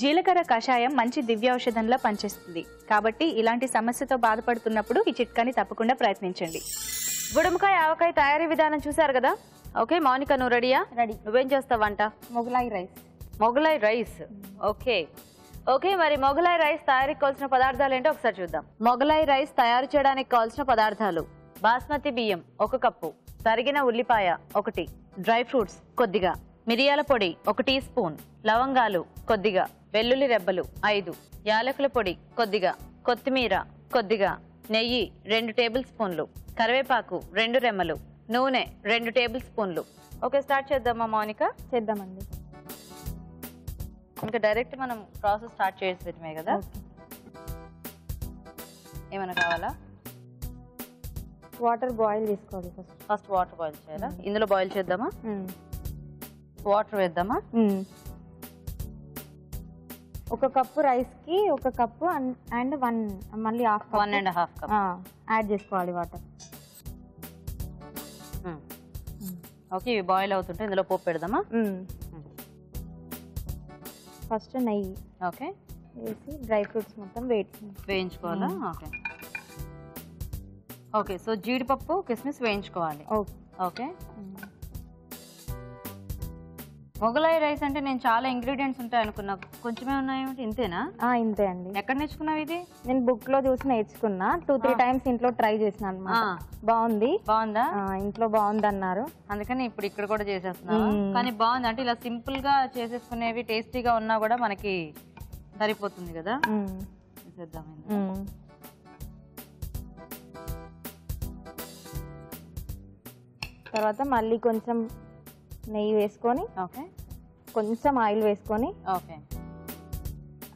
జీలకర్ర కషాయం మంచి దివ్యౌషధంలో పనిచేస్తుంది. కాబట్టి ఇలాంటి సమస్యతో బాధపడుతున్నప్పుడు ఈ చిట్కాని తప్పకుండా ప్రయత్నించండి. బుడంకాయ ఆవకాయ తయారీ విధానం చూసారు కదా. ఓకే మౌనిక, నువ్వు రెడీయా? రెడీ. నువ్వేం చేస్తావు వంట? మొగలాయి రైస్. ఓకే ఓకే, మరి మొగలాయి రైస్ తయారీకి కావాల్సిన పదార్థాలు ఏంటో ఒకసారి చూద్దాం. మొగలాయి రైస్ తయారు చేయడానికి కావాల్సిన పదార్థాలు: బాస్మతి బియ్యం 1 కప్పు, తరిగిన ఉల్లిపాయ 1, డ్రై ఫ్రూట్స్ కొద్దిగా, మిరియాల పొడి 1 టీ స్పూన్, లవంగాలు కొద్దిగా, వెల్లుల్లి రెబ్బలు 5, యాలకుల పొడి కొద్దిగా, కొత్తిమీర కొద్దిగా, నెయ్యి 2 టేబుల్ స్పూన్లు, కరివేపాకు 2 రెమ్మలు, నూనె 2 టేబుల్ స్పూన్లు. ఓకే, స్టార్ట్ చేద్దామా మౌనిక? చేద్దామండి. ఇంకా డైరెక్ట్ మనం ప్రాసెస్ స్టార్ట్ చేసేటమే కదా. ఏమైనా కావాలా? వాటర్ బాయిల్ చేసుకోవాలి. ఫస్ట్ వాటర్ బాయిల్ చేయాలా? ఇందులో బాయిల్ చేద్దామా? వాటర్ వేద్దామా? ఒక కప్పు రైస్ కి ఒక కప్పు అండ్ వన్ మళ్ళీ హాఫ్ 1.5 కప్. యాడ్ చేసుకోవాలి వాటర్. ఓకే, ఇవి బాయిల్ అవుతుంటే ఇందులో పోపు పెడదామా? ఫస్ట్ నెయ్యి ఓకే వేసి డ్రై ఫ్రూట్స్ మొత్తం వేయించుకోవాలా? Okay okay. సో జీడిపప్పు కిస్మిస్ వేయించుకోవాలి. ఓకే. మొగలాయి రైస్ అంటే నేను చాలా ఇంగ్రీడియంట్స్ ఉంటాయి అనుకున్నా, కొంచెమే ఉన్నాయేమిటి? ఇంతేనా? ఇంతే అండి. ఎక్కడ నేర్చుకున్నావు ఇది? నేను బుక్ లో చూసి నేర్చుకున్నా. 2-3 టైమ్స్ ఇంట్లో ట్రై చేసిన అన్నమాట. బాగుంది. బాగుందా? ఇంట్లో బాగుంది అన్నారు, అందుకని ఇప్పుడు ఇక్కడ కూడా చేసేస్తున్నా. కానీ బాగుంది అంటే ఇలా సింపుల్ గా చేసేసుకునేవి టేస్టీగా ఉన్నా కూడా మనకి సరిపోతుంది కదా. చేద్దాం. తర్వాత మళ్ళీ కొంచెం నెయ్యి వేసుకొని ఓకే కొంచెం ఆయిల్ వేసుకొని ఓకే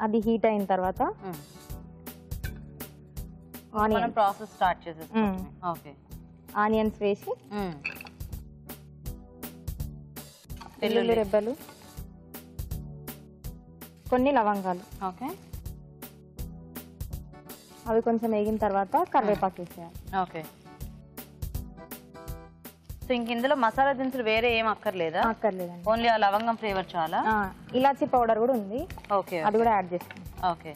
అది హీట్ అయిన తర్వాత మనం ప్రాసెస్ స్టార్ట్ చేసేస్తాం. ఓకే. ఆనియన్స్ వేసి వెల్లుల్లి రెబ్బలు కొన్ని లవంగాలు ఓకే అవి కొంచెం వేగిన తర్వాత కరివేపాకు వేసేయాలి. ఓకే. సో ఇంక ఇందులో మసాలా దినుసులు వేరే ఏం అక్కర్లేదా? అక్కర్లేదండి, ఓన్లీ ఆ లవంగం ఫ్లేవర్ చాలా. ఇలాచీ పౌడర్ కూడా ఉంది, ఓకే అది కూడా యాడ్ చేస్తాం. ఓకే.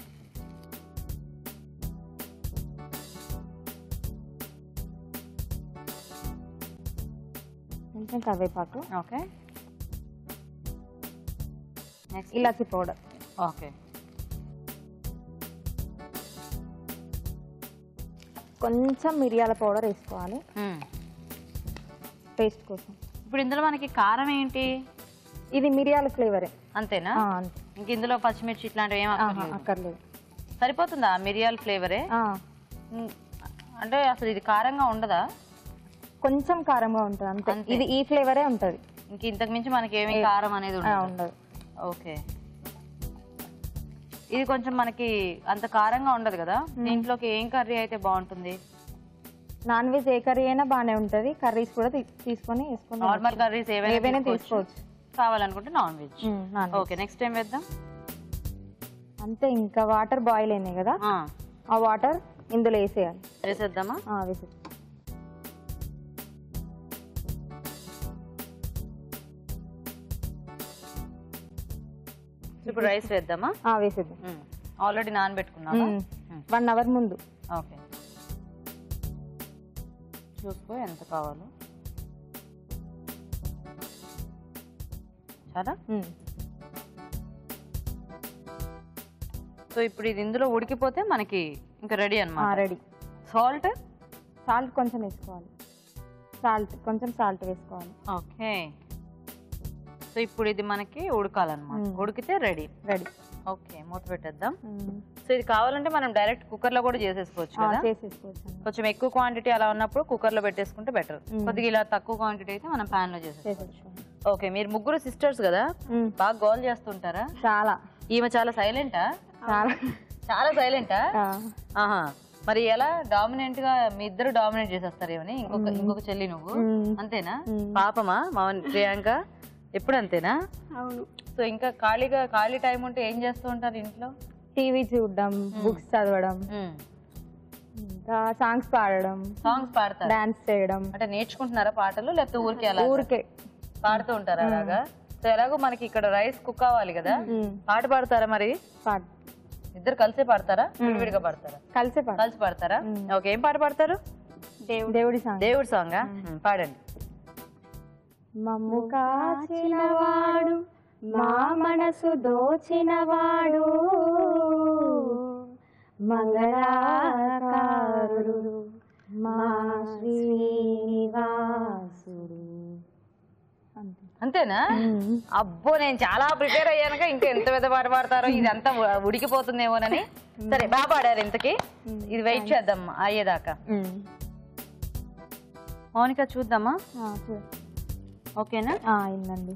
కొంచెం కరివేపాకు, ఓకే. నెక్స్ట్ ఇలాచీ పౌడర్, ఓకే. కొంచెం మిరియాల పౌడర్ వేసుకోవాలి టేస్ట్ కోసం. ఇప్పుడు ఇందులో మనకి కారం ఏంటి? ఇది మిరియాల ఫ్లేవరే. అంతేనా? ఇంక ఇందులో పచ్చిమిర్చి ఇట్లాంటివి ఏం అక్కర్లేదు. సరిపోతుందా మిరియాల ఫ్లేవరే? అంటే అసలు ఇది కారంగా ఉండదా? కొంచెం కారంగా ఉంటుంది అంతే. ఇది ఈ ఫ్లేవరే ఉంటది, ఇంక ఇంతకు మించి మనకి ఏమి కారం అనేది ఉండదు. ఓకే. ఇది కొంచెం మనకి అంత కారంగా ఉండదు కదా. దీంట్లోకి ఏం కర్రీ అయితే బాగుంటుంది? నాన్ వెజ్ ఏ కర్రీ అయినా బాగానే ఉంటది. కర్రీస్ కూడా తీసుకొని వేసుకొని నార్మల్ కర్రీస్ ఏవైనా తీసుకోవచ్చు, కావాలనుకుంటే నాన్ వెజ్. ఓకే. నెక్స్ట్ ఏం వేద్దాం? అంతే. ఇంకా వాటర్ బాయిల్ అయినాయి కదా, ఆ వాటర్ ఇందులో వేసేయాలి. వేసేద్దామా? వేసేద్దాం. ఇప్పుడు రైస్ వేద్దామా? వేసేద్దాం. ఆల్రెడీ నానబెట్టుకున్నావా? 1 అవర్ ముందు. ఓకే. చూసుకో ఎంత కావాలో. చాలా. సో ఇప్పుడు ఇది ఇందులో ఉడికిపోతే మనకి ఇంకా రెడీ అన్నమాట. రెడీ. సాల్ట్ కొంచెం వేసుకోవాలి. కొంచెం సాల్ట్ వేసుకోవాలి. ఓకే. సో ఇప్పుడు ఇది మనకి ఉడకాలన్నమాట. ఉడికితే రెడీ. ఓకే, మూత పెట్టేద్దాం. సో ఇది కావాలంటే మనం డైరెక్ట్ కుక్కర్ లో కూడా చేసేసుకోవచ్చు కదా. కొంచెం ఎక్కువ క్వాంటిటీ అలా ఉన్నప్పుడు కుక్కర్ లో పెట్టేసుకుంటే బెటర్. కొద్దిగా ఇలా తక్కువ క్వాంటిటీ అయితే మనం పాన్ లో చేసేసుకోవచ్చు. ఓకే. మీరు ముగ్గురు సిస్టర్స్ కదా, బాగా గోల్ చేస్తుంటారా? చాలా. ఈమె చాలా సైలెంటా? చాలా సైలెంటా? ఆహా. మరి ఎలా డామినెంట్ గా మీ ఇద్దరు డామినేట్ చేసేస్తారు ఏమని? ఇంకొక చెల్లి నువ్వు అంతేనా? పాపమా మా ప్రియాంక ఎప్పుడు అంతేనా? అవును. సో ఇంకా ఖాళీ టైం ఉంటే ఏం చేస్తూ ఉంటారు ఇంట్లో? టీవీ చూడడం, బుక్స్ చదవడం, ఇంకా సాంగ్స్ పాడడం. సాంగ్స్ పాడతారు? డాన్స్ చేయడం. అంటే నేర్చుకుంటున్నారా పాటలు, లేకపోతే ఊరికే అలా ఊరికే పాడుతూ ఉంటారా అలాగా? సో ఎలాగో మనకి ఇక్కడ రైస్ కుక్ అవ్వాలి కదా, పాట పాడతారా మరి? ఇద్దరు కలిసే పాడతారా, విడివిడిగా పాడతారా? కలిసి పాడతారా? ఓకే. ఏం పాట పాడతారు? దేవుడి సాంగ్. పాడండి. మమ్ము కాచినవాడు, మా మనసు దోచినవాడు, మంగళాకారుడు మా శ్రీనివాసుడు. అంతేనా? అబ్బో, నేను చాలా ప్రిపేర్ అయ్యానుగా, ఇంకా ఎంత పెద్ద పాట పాడతారో, ఇదంతా ఉడికిపోతుందేమోనని. సరే, బాగా పాడారు ఇంతకి. ఇది వెయిట్ చేద్దాం అయ్యేదాకా. మౌనిక చూద్దామా? ఓకేనా? అయిందండి.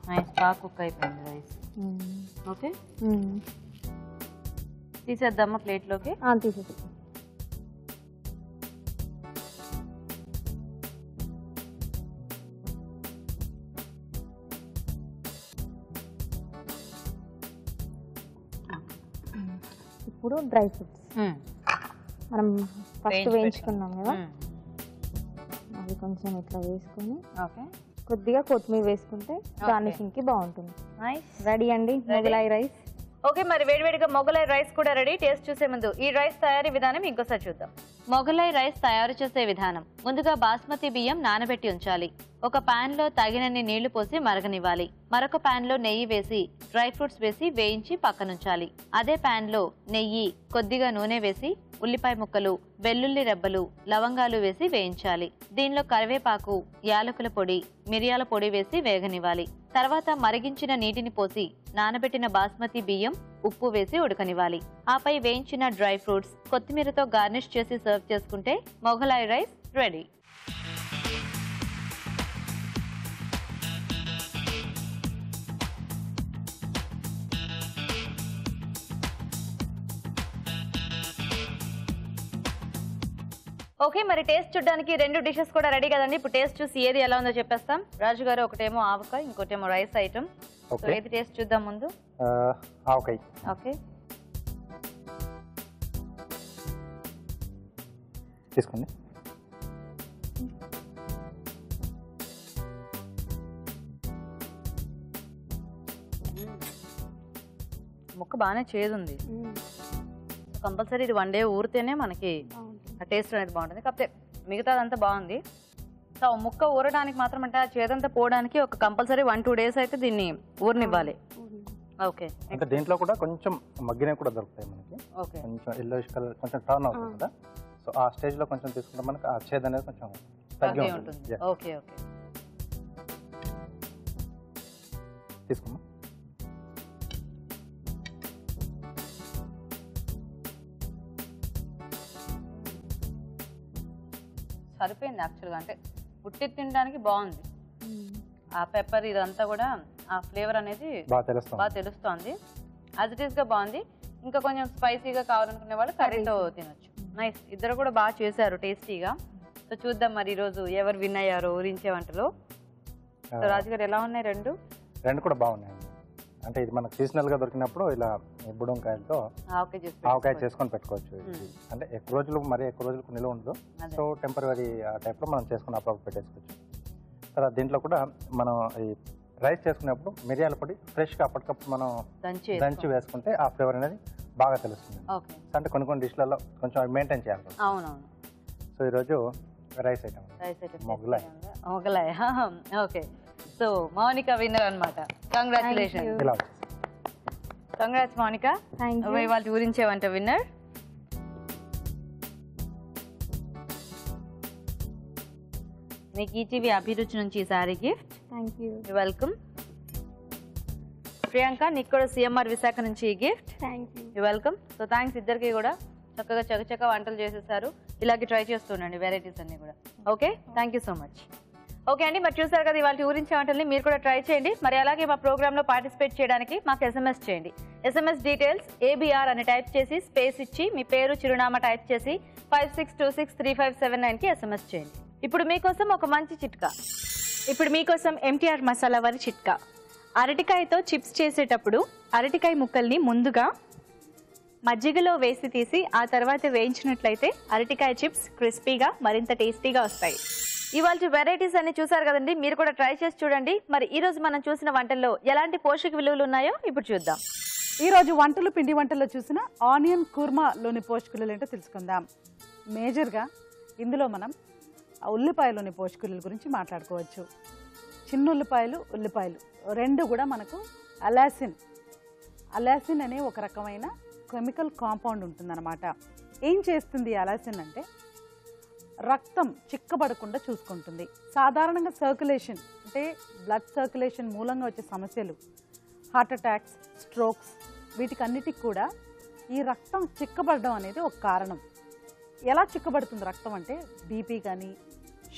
నైస్, బాగా కుక్ అయిపోయింది రైస్. ఓకే, తీసేద్దామా ప్లేట్లోకి? తీసేద్దాం. ఇప్పుడు డ్రై ఫ్రూట్స్ మనం ఫస్ట్ వేయించుకున్నాం కదా, అవి కొంచెం ఇట్లా వేసుకొని ఓకే కొద్దిగా కొత్తిమీర వేసుకుంటే గార్నిషింగ్ కి బాగుంటుంది. రెడీ అండి మొగలాయి రైస్. ఓకే, మరి వేడివేడిగా మొగలాయి రైస్ కూడా రెడీ. టేస్ట్ చూసే ముందు ఈ రైస్ తయారీ విధానం ఇంకోసారి చూద్దాం. మొగలాయి రైస్ తయారు చేసే విధానం: ముందుగా బాస్మతి బియ్యం నానబెట్టి ఉంచాలి. ఒక పాన్ లో తగినన్ని నీళ్లు పోసి మరగనివ్వాలి. మరొక పాన్ లో నెయ్యి వేసి డ్రై ఫ్రూట్స్ వేసి వేయించి పక్కనుంచాలి. అదే పాన్ లో నెయ్యి, కొద్దిగా నూనె వేసి ఉల్లిపాయ ముక్కలు, వెల్లుల్లి రెబ్బలు, లవంగాలు వేసి వేయించాలి. దీనిలో కరివేపాకు, యాలకుల పొడి, మిరియాల పొడి వేసి వేగనివ్వాలి. తర్వాత మరిగించిన నీటిని పోసి నానబెట్టిన బాస్మతి బియ్యం, ఉప్పు వేసి ఉడకనివ్వాలి. ఆపై వేయించిన డ్రై ఫ్రూట్స్, కొత్తిమీరతో గార్నిష్ చేసి సర్వ్ చేసుకుంటే మొగలాయి రైస్ రెడీ. ఓకే, మరి టేస్ట్ చూడడానికి రెండు డిషెస్ కూడా రెడీ కదండి. ఇప్పుడు టేస్ట్ చూసి ఏది ఎలా ఉందో చెప్పేస్తాం. రాజు గారు, ఒకటేమో ఆవకాయ, ఇంకోటేమో రైస్ ఐటమ్. సో ఏది టేస్ట్ చూద్దాం ముందు? ఆవకాయ. ఓకే, తీసుకోండి. ముక్క బాగానే చేదుంది. కంపల్సరీ ఇది 1 డే ఊరితేనే మనకి ఆ టేస్ట్ అనేది బాగుంటుంది. కాకపోతే మిగతాదంతా బాగుంది. సో ముక్క ఊరడానికి మాత్రం అంటే ఆ చేదంతా పోవడానికి ఒక కంపల్సరీ 1-2 డేస్ అయితే దీన్ని ఊరనివ్వాలి. ఓకే, అంటే దీంట్లో కూడా కొంచెం మగ్గినవి కూడా దొరుకుతాయి మనకి. ఓకే, కొంచెం ఎల్లోయిష్ కలర్ కొంచెం టర్న్ అవుతుంది కదా, సో ఆ స్టేజ్ లో కొంచెం తీసుకుంటే మనకి ఆ చేదు అనేది కొంచెం తగ్గి ఉంటుంది. ఓకే ఓకే, తీసుకున్నాం. సరిపోయింది యాక్చువల్గా. అంటే ఉట్టి తినడానికి బాగుంది. ఆ పెప్పర్ ఇదంతా కూడా ఆ ఫ్లేవర్ అనేది బాగా తెలుస్తోంది. యాజ్ ఇట్ ఈస్ గా బాగుంది. ఇంకా కొంచెం స్పైసీగా కావాలనుకునే వాళ్ళు కర్రీతో తినొచ్చు. నైస్, ఇద్దరు కూడా బాగా చేశారు టేస్టీగా. సో చూద్దాం మరి ఈరోజు ఎవరు విన్ అయ్యారో ఊరించే వంటలో. సో రాజుగారు, ఎలా ఉన్నాయి రెండు కూడా బాగున్నాయండి. అంటే ఇది మనకు సీజనల్ గా దొరికినప్పుడు ఇలా బుడంకాయలతో ఆవకాయ చేసుకొని పెట్టుకోవచ్చు. అంటే ఎక్కువ రోజులకు నిల్వ ఉండదు. సో టెంపరీ ఆ టైప్ లో మనం చేసుకుని అప్పుడప్పుడు పెట్టేసుకోవచ్చు. తర్వాత దీంట్లో కూడా మనం ఈ రైస్ చేసుకునేప్పుడు మిరియాల పొడి ఫ్రెష్ గా అప్పటికప్పుడు మనం దంచి వేసుకుంటే ఆ ఫ్లేవర్ అనేది బాగా తెలుస్తుంది. అంటే కొన్ని డిష్లలో కొంచెం మెయింటైన్ చేయాలి. అవునవును. సో ఈరోజు rice item Mughlai. Okay, so Mounika winner అన్నమాట. కంగ్రాచులేషన్స్. కంగ్రాట్స్ మౌనిక, ఇవాళ ఊరించే వంట విన్నర్. మీకు ఈటీవీ అభిరుచి నుంచి ఈ sorry gift. Thank you. Welcome. Priyanka, నీకు కూడా సిఎంఆర్ విశాఖ నుంచి ఈ gift. Thank you. Welcome. So thanks ఇద్దరికి కూడా. చక్కగా చకచక వంటలు చేసేసారు. ఇలాగే ట్రై చేస్తుండండి వెరైటీస్ అన్ని కూడా. Okay, thank you so much. Okay అండి, మరి చూసారు కదా ఇవాళ ఊరించే వంటల్ని. మీరు కూడా ట్రై చేయండి. మరి అలాగే మా ప్రోగ్రామ్ లో పార్టిసిపేట్ చేయడానికి మాకు SMS చేయండి. SMS డీటెయిల్స్ ABR అని టైప్ చేసి స్పేస్ ఇచ్చి మీ పేరు, చిరునామా టైప్ చేసి 56263579 కి SMS చేయండి. ఇప్పుడు మీకోసం ఒక మంచి చిట్కా. ఇప్పుడు మీకోసం MTR మసాలా వారి చిట్కా. అరటికాయతో చిప్స్ చేసేటప్పుడు అరటికాయ ముక్కల్ని ముందుగా మజ్జిగలో వేసి తీసి ఆ తర్వాత వేయించినట్లయితే అరటికాయ చిప్స్ క్రిస్పీగా మరింత టేస్టీగా వస్తాయి. ఇవాళ వెరైటీస్ అన్ని చూసారు కదండి. మీరు కూడా ట్రై చేసి చూడండి. మరి ఈ రోజు మనం చూసిన వంటల్లో ఎలాంటి పోషక విలువలు ఉన్నాయో ఇప్పుడు చూద్దాం. ఈ రోజు వంటలు పిండి వంటల్లో చూసిన ఆనియన్ కుర్మాలోని పోషకులు ఏంటో తెలుసుకుందాం. మేజర్గా ఇందులో మనం ఉల్లిపాయలోని పోషకుల గురించి మాట్లాడుకోవచ్చు. చిన్న ఉల్లిపాయలు రెండు కూడా మనకు అలాసిన్ అనే ఒక రకమైన కెమికల్ కాంపౌండ్ ఉంటుందన్నమాట. ఏం చేస్తుంది అలాసిన్ అంటే రక్తం చిక్కబడకుండా చూసుకుంటుంది. సాధారణంగా సర్క్యులేషన్ అంటే బ్లడ్ సర్క్యులేషన్ మూలంగా వచ్చే సమస్యలు, హార్ట్ అటాక్స్, స్ట్రోక్స్, వీటికన్నిటికి కూడా ఈ రక్తం చిక్కబడడం అనేది ఒక కారణం. ఎలా చిక్కబడుతుంది రక్తం అంటే బీపీ కానీ,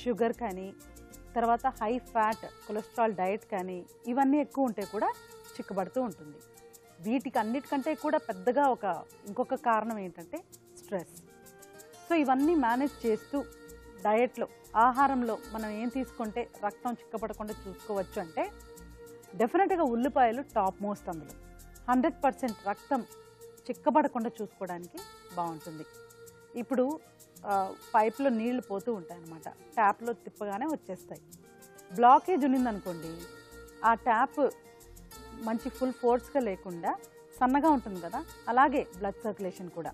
షుగర్ కానీ, తర్వాత హై ఫ్యాట్ కొలెస్ట్రాల్ డైట్ కానీ ఇవన్నీ ఎక్కువ ఉంటే కూడా చిక్కబడుతూ ఉంటుంది. వీటికి అన్నిటికంటే కూడా పెద్దగా ఇంకొక కారణం ఏంటంటే స్ట్రెస్. సో ఇవన్నీ మేనేజ్ చేస్తూ డయట్లో, ఆహారంలో మనం ఏం తీసుకుంటే రక్తం చిక్కబడకుండా చూసుకోవచ్చు అంటే డెఫినెట్గా ఉల్లిపాయలు టాప్ మోస్ట్. అందులో 100% రక్తం చిక్కబడకుండా చూసుకోవడానికి బాగుంటుంది. ఇప్పుడు పైప్లో నీళ్లు పోతూ ఉంటాయి అన్నమాట, ట్యాప్లో తిప్పగానే వచ్చేస్తాయి. బ్లాకేజ్ ఉన్నిందనుకోండి, ఆ ట్యాప్ మంచి ఫుల్ ఫోర్స్గా లేకుండా సన్నగా ఉంటుంది కదా, అలాగే బ్లడ్ సర్క్యులేషన్ కూడా,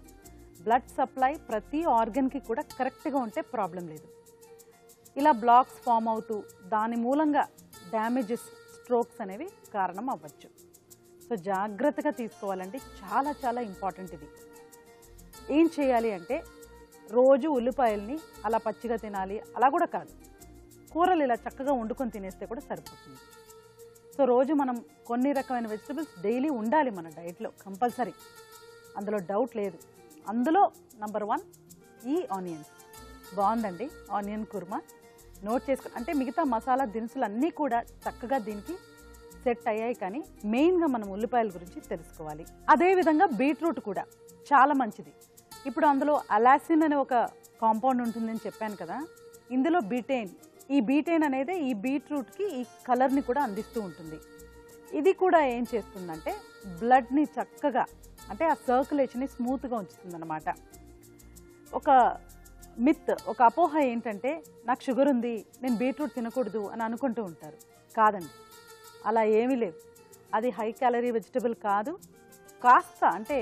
బ్లడ్ సప్లై ప్రతి ఆర్గన్కి కూడా కరెక్ట్గా ఉంటే ప్రాబ్లం లేదు. ఇలా బ్లాక్స్ ఫామ్ అవుతూ దాని మూలంగా డ్యామేజెస్, స్ట్రోక్స్ అనేవి కారణం అవ్వచ్చు. సో జాగ్రత్తగా తీసుకోవాలండి, చాలా చాలా ఇంపార్టెంట్ ఇది. ఏం చేయాలి అంటే రోజు ఉల్లిపాయల్ని అలా పచ్చిగా తినాలి అలా కూడా కాదు, కూరలు ఇలా చక్కగా వండుకొని తినేస్తే కూడా సరిపోతుంది. సో రోజు మనం కొన్ని రకమైన వెజిటబుల్స్ డైలీ ఉండాలి మన డైట్లో కంపల్సరీ, అందులో డౌట్ లేదు. అందులో నంబర్ 1 ఈ ఆనియన్స్. బాగుందండి ఆనియన్ కుర్మా, నోట్ చేసుకో. అంటే మిగతా మసాలా దినుసులు అన్నీ కూడా చక్కగా దీనికి సెట్ అయ్యాయి, కానీ మెయిన్గా మనం ఉల్లిపాయల గురించి తెలుసుకోవాలి. అదేవిధంగా బీట్రూట్ కూడా చాలా మంచిది. ఇప్పుడు అందులో అలాసిన్ అనే ఒక కాంపౌండ్ ఉంటుందని చెప్పాను కదా, ఇందులో బీటైన్, ఈ బీటైన్ అనేది ఈ బీట్రూట్కి ఈ కలర్ని కూడా అందిస్తూ ఉంటుంది. ఇది కూడా ఏం చేస్తుందంటే బ్లడ్ని చక్కగా, అంటే ఆ సర్క్యులేషన్ని స్మూత్గా ఉంచుతుంది అన్నమాట. ఒక మిత్, ఒక అపోహ ఏంటంటే నాకు షుగర్ ఉంది, నేను బీట్రూట్ తినకూడదు అని అనుకుంటూ ఉంటారు. కాదండి, అలా ఏమీ లేవు. అది హై క్యాలరీ వెజిటబుల్ కాదు. కాస్త అంటే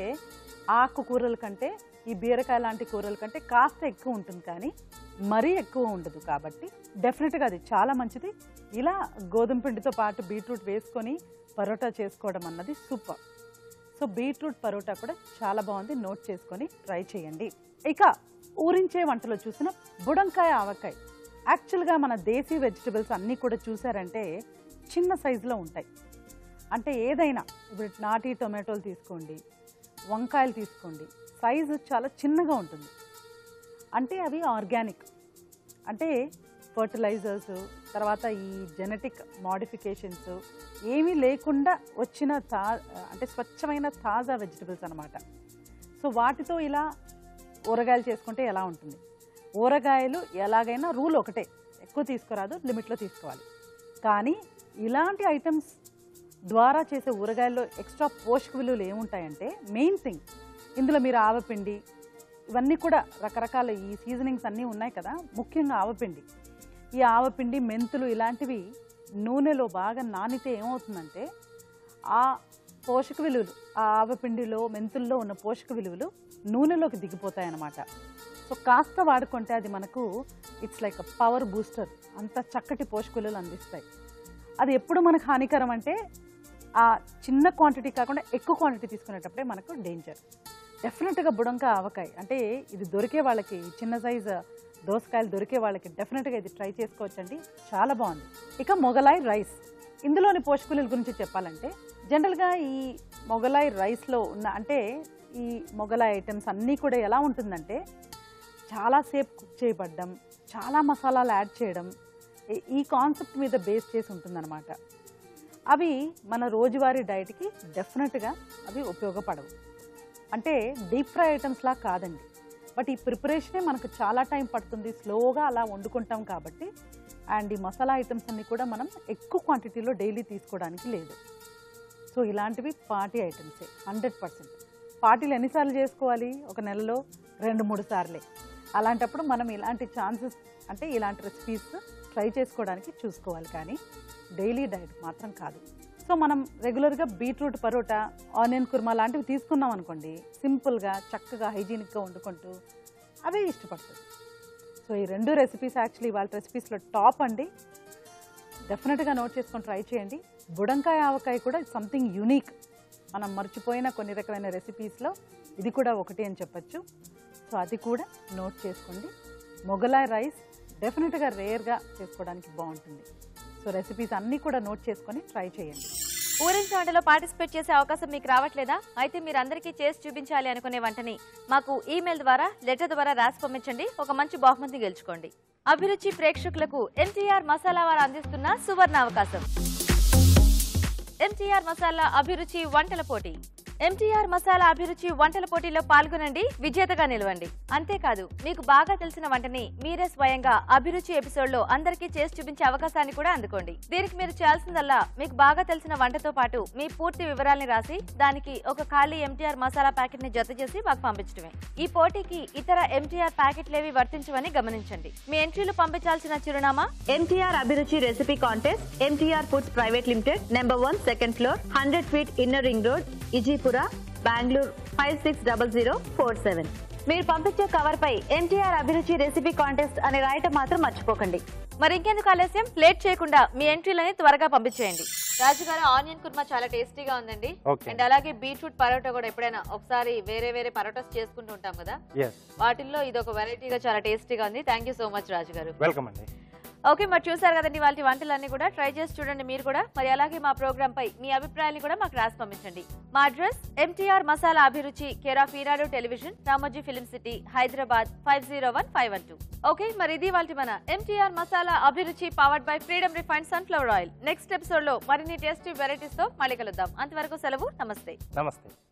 ఆకుకూరల కంటే, ఈ బీరకాయ లాంటి కూరల కంటే కాస్త ఎక్కువ ఉంటుంది, కానీ మరీ ఎక్కువ ఉండదు. కాబట్టి డెఫినెట్గా అది చాలా మంచిది. ఇలా గోధుమ పిండితో పాటు బీట్రూట్ వేసుకొని పరోటా చేసుకోవడం అన్నది సూపర్. సో బీట్రూట్ పరోటా కూడా చాలా బాగుంది, నోట్ చేసుకొని ట్రై చేయండి. ఇక ఊరించే వంటలో చూసిన బుడంకాయ ఆవకాయ. యాక్చువల్గా మన దేశీ వెజిటబుల్స్ అన్నీ కూడా చూసారంటే చిన్న సైజులో ఉంటాయి. అంటే ఏదైనా ఇప్పుడు నాటి టొమాటోలు తీసుకోండి, వంకాయలు తీసుకోండి, సైజు చాలా చిన్నగా ఉంటుంది. అంటే అవి ఆర్గానిక్, అంటే ఫర్టిలైజర్స్, తర్వాత ఈ జెనెటిక్ మోడిఫికేషన్స్ ఏమీ లేకుండా వచ్చిన అంటే స్వచ్ఛమైన తాజా వెజిటబుల్స్ అన్నమాట. సో వాటితో ఇలా ఊరగాయలు చేసుకుంటే ఎలా ఉంటుంది? ఊరగాయలు ఎలాగైనా రూల్ ఒకటే, ఎక్కువ తీసుకురాదు, లిమిట్లో తీసుకోవాలి. కానీ ఇలాంటి ఐటమ్స్ ద్వారా చేసే ఊరగాయల్లో ఎక్స్ట్రా పోషక విలువలు ఏముంటాయంటే, మెయిన్ థింగ్ ఇందులో మీరు ఆవపిండి, ఇవన్నీ కూడా రకరకాల ఈ సీజనింగ్స్ అన్నీ ఉన్నాయి కదా, ముఖ్యంగా ఆవపిండి. ఈ ఆవపిండి, మెంతులు ఇలాంటివి నూనెలో బాగా నానితే ఏమవుతుందంటే ఆ పోషక విలువలు, ఆ ఆవపిండిలో, మెంతుల్లో ఉన్న పోషక విలువలు నూనెలోకి దిగిపోతాయన్నమాట. సో కాస్త వాడుకుంటే అది మనకు ఇట్స్ లైక్ పవర్ బూస్టర్, అంత చక్కటి పోషక విలువలు అందిస్తాయి. అది ఎప్పుడు మనకు హానికరం అంటే ఆ చిన్న క్వాంటిటీ కాకుండా ఎక్కువ క్వాంటిటీ తీసుకునేటప్పుడే మనకు డేంజర్. డెఫినెట్గా బుడంకాయ ఆవకాయ అంటే ఇది దొరికే వాళ్ళకి, చిన్న సైజు దోసకాయలు దొరికే వాళ్ళకి డెఫినెట్గా ఇది ట్రై చేసుకోవచ్చండి, చాలా బాగుంది. ఇక మొగలాయ్ రైస్, ఇందులోని పోషక విలువల గురించి చెప్పాలంటే జనరల్గా ఈ మొగలాయ్ రైస్లో ఉన్న, అంటే ఈ మొగలాయ్ ఐటమ్స్ అన్నీ కూడా ఎలా ఉంటుందంటే చాలాసేపు కుక్ చేయబడ్డం, చాలా మసాలాలు యాడ్ చేయడం, ఈ కాన్సెప్ట్ మీద బేస్ చేసి ఉంటుందన్నమాట. అవి మన రోజువారీ డైట్కి డెఫినెట్గా అవి ఉపయోగపడవు. అంటే డీప్ ఫ్రై ఐటమ్స్లా కాదండి, బట్ ఈ ప్రిపరేషనే మనకు చాలా టైం పడుతుంది, స్లోగా అలా వండుకుంటాం కాబట్టి. అండ్ ఈ మసాలా ఐటమ్స్ అన్నీ కూడా మనం ఎక్కువ క్వాంటిటీలో డైలీ తీసుకోవడానికి లేదు. సో ఇలాంటివి పార్టీ ఐటమ్సే 100%. పార్టీలు ఎన్నిసార్లు చేసుకోవాలి? ఒక నెలలో 2-3 సార్లే. అలాంటప్పుడు మనం ఇలాంటి ఛాన్సెస్, అంటే ఇలాంటి రెసిపీస్ ట్రై చేసుకోవడానికి చూసుకోవాలి, కానీ డైలీ డైట్ మాత్రం కాదు. సో మనం రెగ్యులర్గా బీట్రూట్ పరోటా, ఆనియన్ కుర్మా లాంటివి తీసుకున్నాం అనుకోండి, సింపుల్గా చక్కగా హైజీనిక్గా వండుకుంటూ అవే ఇష్టపడుతుంది. సో ఈ 2 రెసిపీస్ యాక్చువల్లీ వాళ్ళ రెసిపీస్లో టాప్ అండి, డెఫినెట్గా నోట్ చేసుకొని ట్రై చేయండి. బుడంకాయ ఆవకాయ కూడా సంథింగ్ యూనిక్, మనం మర్చిపోయిన కొన్ని రకమైన రెసిపీస్లో ఇది కూడా ఒకటి అని చెప్పచ్చు. సో అది కూడా నోట్ చేసుకోండి. మొగలాయ్ రైస్ డెఫినెట్గా రేర్గా చేసుకోవడానికి బాగుంటుంది. సో రెసిపీస్ అన్నీ కూడా నోట్ చేసుకొని ట్రై చేయండి. ఊరించే వంటలో పార్టిసిపేట్ చేసే అవకాశం మీకు రావట్లేదా? అయితే మీరు అందరికీ చేసి చూపించాలి అనుకునే వంటని మాకు ఈమెయిల్ ద్వారా, లెటర్ ద్వారా రాసి పంపించండి. ఒక మంచి బహుమతి గెలుచుకోండి. అభిరుచి ప్రేక్షకులకు ఎన్టీఆర్ మసాలా వారు అందిస్తున్న సువర్ణ అవకాశం. ఎన్టీఆర్ మసాలా అభిరుచి వంటల పోటీ. ఎంటీఆర్ మసాలా అభిరుచి వంటల పోటీలో పాల్గొనండి, విజేతగా నిలవండి. అంతేకాదు మీకు బాగా తెలిసిన వంటని మీరే స్వయంగా అభిరుచి ఎపిసోడ్ లో అందరికీ చేసి చూపించే అవకాశాన్ని కూడా అందుకోండి. దీనికి మీరు చేయాల్సిందల్లా మీకు బాగా తెలిసిన వంటతో పాటు మీ పూర్తి వివరాల్ని రాసి దానికి ఒక ఖాళీ ఎంటీఆర్ మసాలా ప్యాకెట్ ని జత చేసి మాకు పంపించడమే. ఈ పోటీకి ఇతర ఎంటీఆర్ ప్యాకెట్లేవి వర్తించవని గమనించండి. మీ ఎంట్రీలు పంపించాల్సిన చిరునామా MTR Abhiruchi recipe contest, MTR foods private limited, number 1, second floor, 100 feet inner ring road, Ejipura, Bengaluru 560047. మీరు పంపించే కవర్ పై ఎంటీఆర్ అభిరుచి రెసిపీ కాంటెస్ట్ అని రాయటం మాత్రం మర్చిపోకండి. మరి ఇంకెందుకు ఆలస్యం, లేట్ చేయకుండా మీ ఎంట్రీలని త్వరగా పంపించేయండి. రాజు గారు, ఆనియన్ కుర్మా చాలా టేస్టీగా ఉందండి. అండ్ అలాగే బీట్రూట్ పరోటా కూడా ఎప్పుడైనా ఒకసారి వేరే పరోటాస్ చేసుకుంటూ ఉంటాం కదా, వాటిల్లో ఇది ఒక వెరైటీగా చాలా టేస్టీగా ఉంది. థ్యాంక్ యూ సో మచ్ రాజు గారు. వెల్కమ్ అండి. ఓకే, మరి చూసారు కదండి వాళ్ళ వంటలన్నీ కూడా. ట్రై చేసి చూడండి మీరు కూడా. మరి అలాగే మా ప్రోగ్రామ్ పై మీ అభిప్రాయాన్ని కూడా మాకు రాసి పంపించండి. మా అడ్రస్ ఎంటీఆర్ మసాలా అభిరుచి, care of Eenadu television, Ramoji film city, Hyderabad 501512. Okay, మరి ఇది వాళ్ళ మన ఎంటీఆర్ మసాలా అభిరుచి powered by freedom refined sunflower oil. Next episode లో మరిన్ని టేస్టీ వెరైటీస్ తో మళ్ళీ కలుద్దాం. అంతవరకు సెలవు. నమస్తే.